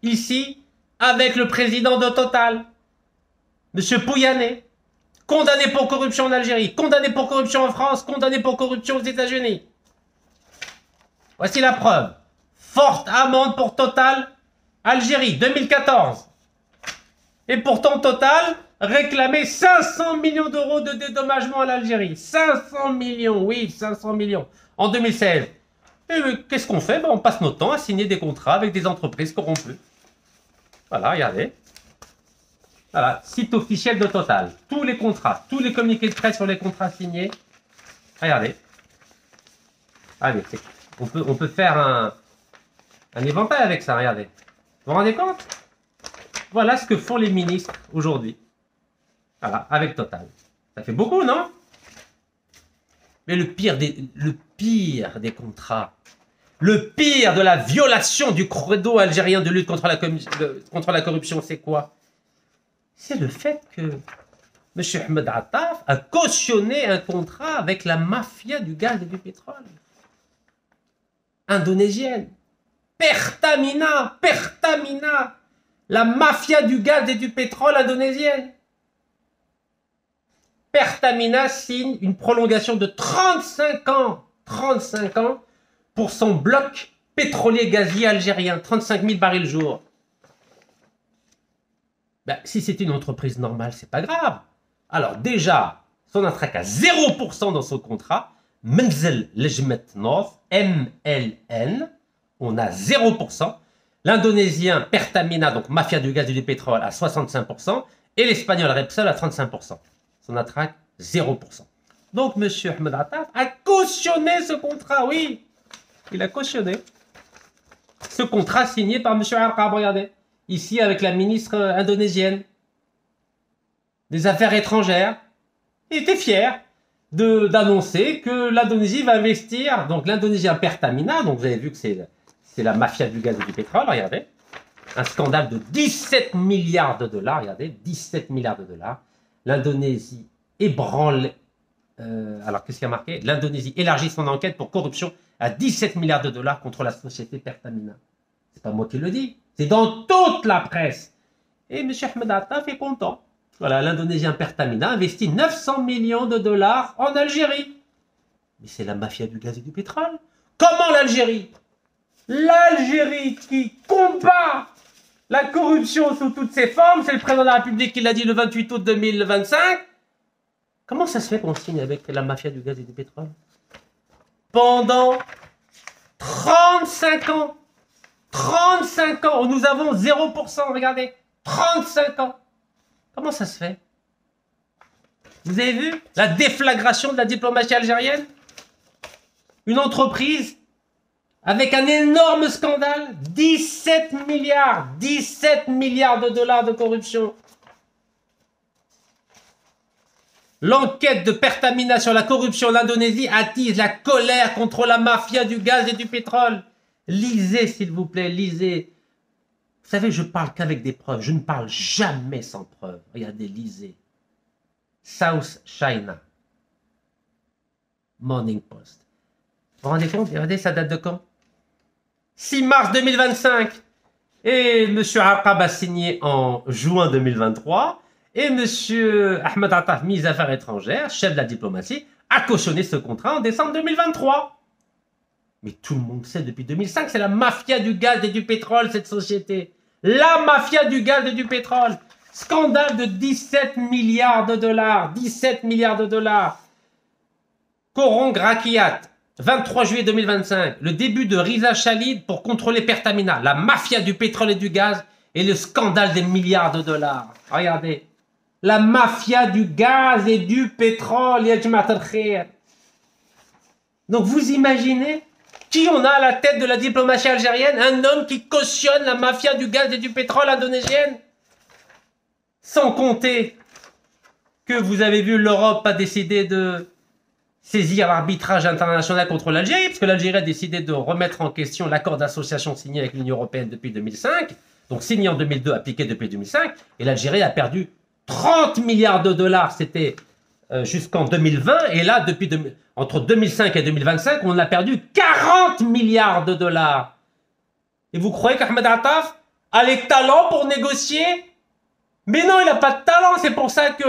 Ici, avec le président de Total, Monsieur Pouyanné, condamné pour corruption en Algérie, condamné pour corruption en France, condamné pour corruption aux États-Unis. Voici la preuve. Forte amende pour Total, Algérie, 2014. Et pourtant, Total réclamait 500 millions d'euros de dédommagement à l'Algérie. 500 millions, oui, 500 millions. En 2016. Et qu'est-ce qu'on fait? Ben, on passe notre temps à signer des contrats avec des entreprises corrompues. Voilà, regardez. Voilà, site officiel de Total. Tous les contrats, tous les communiqués de presse sur les contrats signés. Regardez. Allez, on peut faire un éventail avec ça, regardez. Vous vous rendez compte? Voilà ce que font les ministres aujourd'hui. Voilà, avec Total. Ça fait beaucoup, non? Mais le pire des contrats, le pire de la violation du credo algérien de lutte contre la corruption, c'est quoi? C'est le fait que M. Ahmed Attaf a cautionné un contrat avec la mafia du gaz et du pétrole indonésienne. Pertamina, la mafia du gaz et du pétrole indonésienne. Pertamina signe une prolongation de 35 ans pour son bloc pétrolier gazier algérien, 35 000 barils jour. Ben, si c'est une entreprise normale, c'est pas grave. Alors déjà, son attraque à 0% dans son contrat, Menzel Lejmet North, MLN, on a 0%. L'Indonésien Pertamina, donc mafia du gaz et du pétrole, à 65%. Et l'Espagnol Repsol à 35%. Son attraque, 0%. Donc, M. Ahmed Attaf a cautionné ce contrat, oui. Il a cautionné. Ce contrat signé par M. Arqab, regardez. Ici, avec la ministre indonésienne des Affaires étrangères. Il était fier d'annoncer que l'Indonésie va investir. Donc, l'Indonésien Pertamina, donc vous avez vu que c'est la mafia du gaz et du pétrole, regardez. Un scandale de 17 milliards de dollars, regardez, 17 milliards de dollars. L'Indonésie ébranle... alors, qu'est-ce qu'il y a marqué? L'Indonésie élargit son enquête pour corruption à 17 milliards de dollars contre la société Pertamina. C'est pas moi qui le dis, c'est dans toute la presse. Et M. Ahmed Attaf est content. Voilà, l'Indonésien Pertamina investit 900 millions de dollars en Algérie. Mais c'est la mafia du gaz et du pétrole. Comment l'Algérie? L'Algérie qui combat la corruption sous toutes ses formes, c'est le président de la République qui l'a dit le 28 août 2025. Comment ça se fait qu'on signe avec la mafia du gaz et du pétrole? Pendant 35 ans. 35 ans, nous avons 0%, regardez. 35 ans. Comment ça se fait? Vous avez vu la déflagration de la diplomatie algérienne? Une entreprise avec un énorme scandale, 17 milliards de dollars de corruption. L'enquête de Pertamina sur la corruption en Indonésie attise la colère contre la mafia du gaz et du pétrole. Lisez, s'il vous plaît, lisez. Vous savez, je parle qu'avec des preuves. Je ne parle jamais sans preuves. Regardez, lisez. South China Morning Post. Vous vous rendez compte? Regardez, ça date de quand? 6 mars 2025. Et M. Aqab a signé en juin 2023. Et M. Ahmed Attaf, ministre des Affaires étrangères, chef de la diplomatie, a cautionné ce contrat en décembre 2023. Mais tout le monde sait depuis 2005, c'est la mafia du gaz et du pétrole, cette société. La mafia du gaz et du pétrole. Scandale de 17 milliards de dollars. 17 milliards de dollars. Coron Grakiat, 23 juillet 2025. Le début de Riza Khalid pour contrôler Pertamina. La mafia du pétrole et du gaz et le scandale des milliards de dollars. Regardez. La mafia du gaz et du pétrole. Ya Jamaat al-Khair. Donc vous imaginez qui on a à la tête de la diplomatie algérienne? Un homme qui cautionne la mafia du gaz et du pétrole indonésienne. Sans compter que vous avez vu, l'Europe a décidé de saisir l'arbitrage international contre l'Algérie, parce que l'Algérie a décidé de remettre en question l'accord d'association signé avec l'Union européenne depuis 2005, donc signé en 2002, appliqué depuis 2005, et l'Algérie a perdu 30 milliards de dollars, c'était jusqu'en 2020, et là, entre 2005 et 2025, on a perdu 40 milliards de dollars. Et vous croyez qu'Ahmed Attaf a les talents pour négocier? Mais non, il n'a pas de talent, c'est pour ça que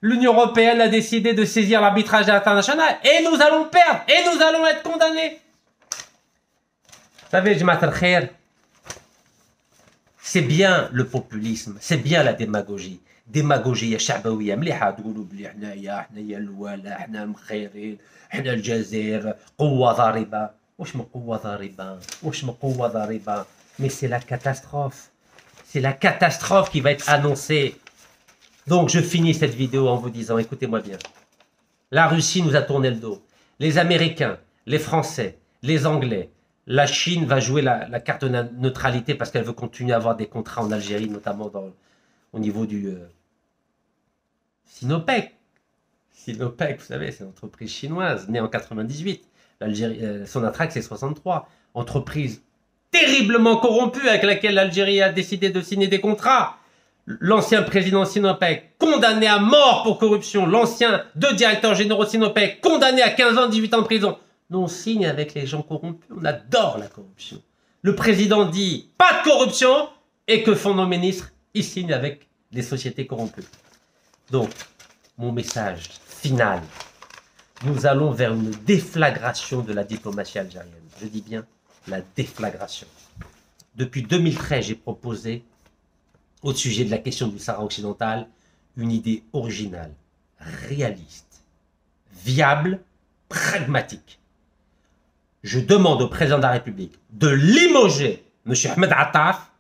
l'Union européenne a décidé de saisir l'arbitrage international, et nous allons perdre, et nous allons être condamnés. Vous savez, Jamaat al-Khair, c'est bien le populisme, c'est bien la démagogie. ديماغوجيه شعبويه مليحه تقولوا بلي حنايا الوالا حنا مخيرين حنا الجزائر قوه ضاربه واش من قوه ضاربه واش من قوه ضاربه mais c'est la catastrophe qui va être annoncée. Donc je finis cette vidéo en vous disant, écoutez-moi bien, la Russie nous a tourné le dos, les Américains, les Français, les Anglais, la Chine va jouer la carte de neutralité parce qu'elle veut continuer à avoir des contrats en Algérie, notamment au niveau du Sinopec. Sinopec, vous savez, c'est une entreprise chinoise, née en 98. Sonatrach, c'est 63. Entreprise terriblement corrompue avec laquelle l'Algérie a décidé de signer des contrats. L'ancien président Sinopec, condamné à mort pour corruption. L'ancien deux directeurs généraux Sinopec, condamné à 15 ans, 18 ans de prison. Nous, on signe avec les gens corrompus. On adore la corruption. Le président dit, pas de corruption. Et que font nos ministres? Ils signent avec les sociétés corrompues. Donc, mon message final, nous allons vers une déflagration de la diplomatie algérienne. Je dis bien la déflagration. Depuis 2013, j'ai proposé, au sujet de la question du Sahara occidental, une idée originale, réaliste, viable, pragmatique. Je demande au président de la République de limoger M. Ahmed Attaf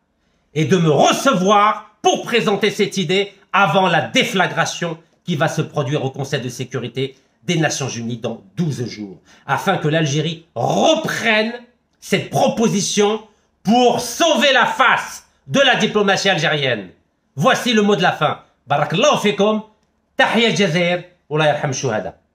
et de me recevoir pour présenter cette idée avant la déflagration qui va se produire au Conseil de sécurité des Nations Unies dans 12 jours, afin que l'Algérie reprenne cette proposition pour sauver la face de la diplomatie algérienne. Voici le mot de la fin. Barakallahu fikum, tahiyya al-Jazair, wa la yarham shuhada.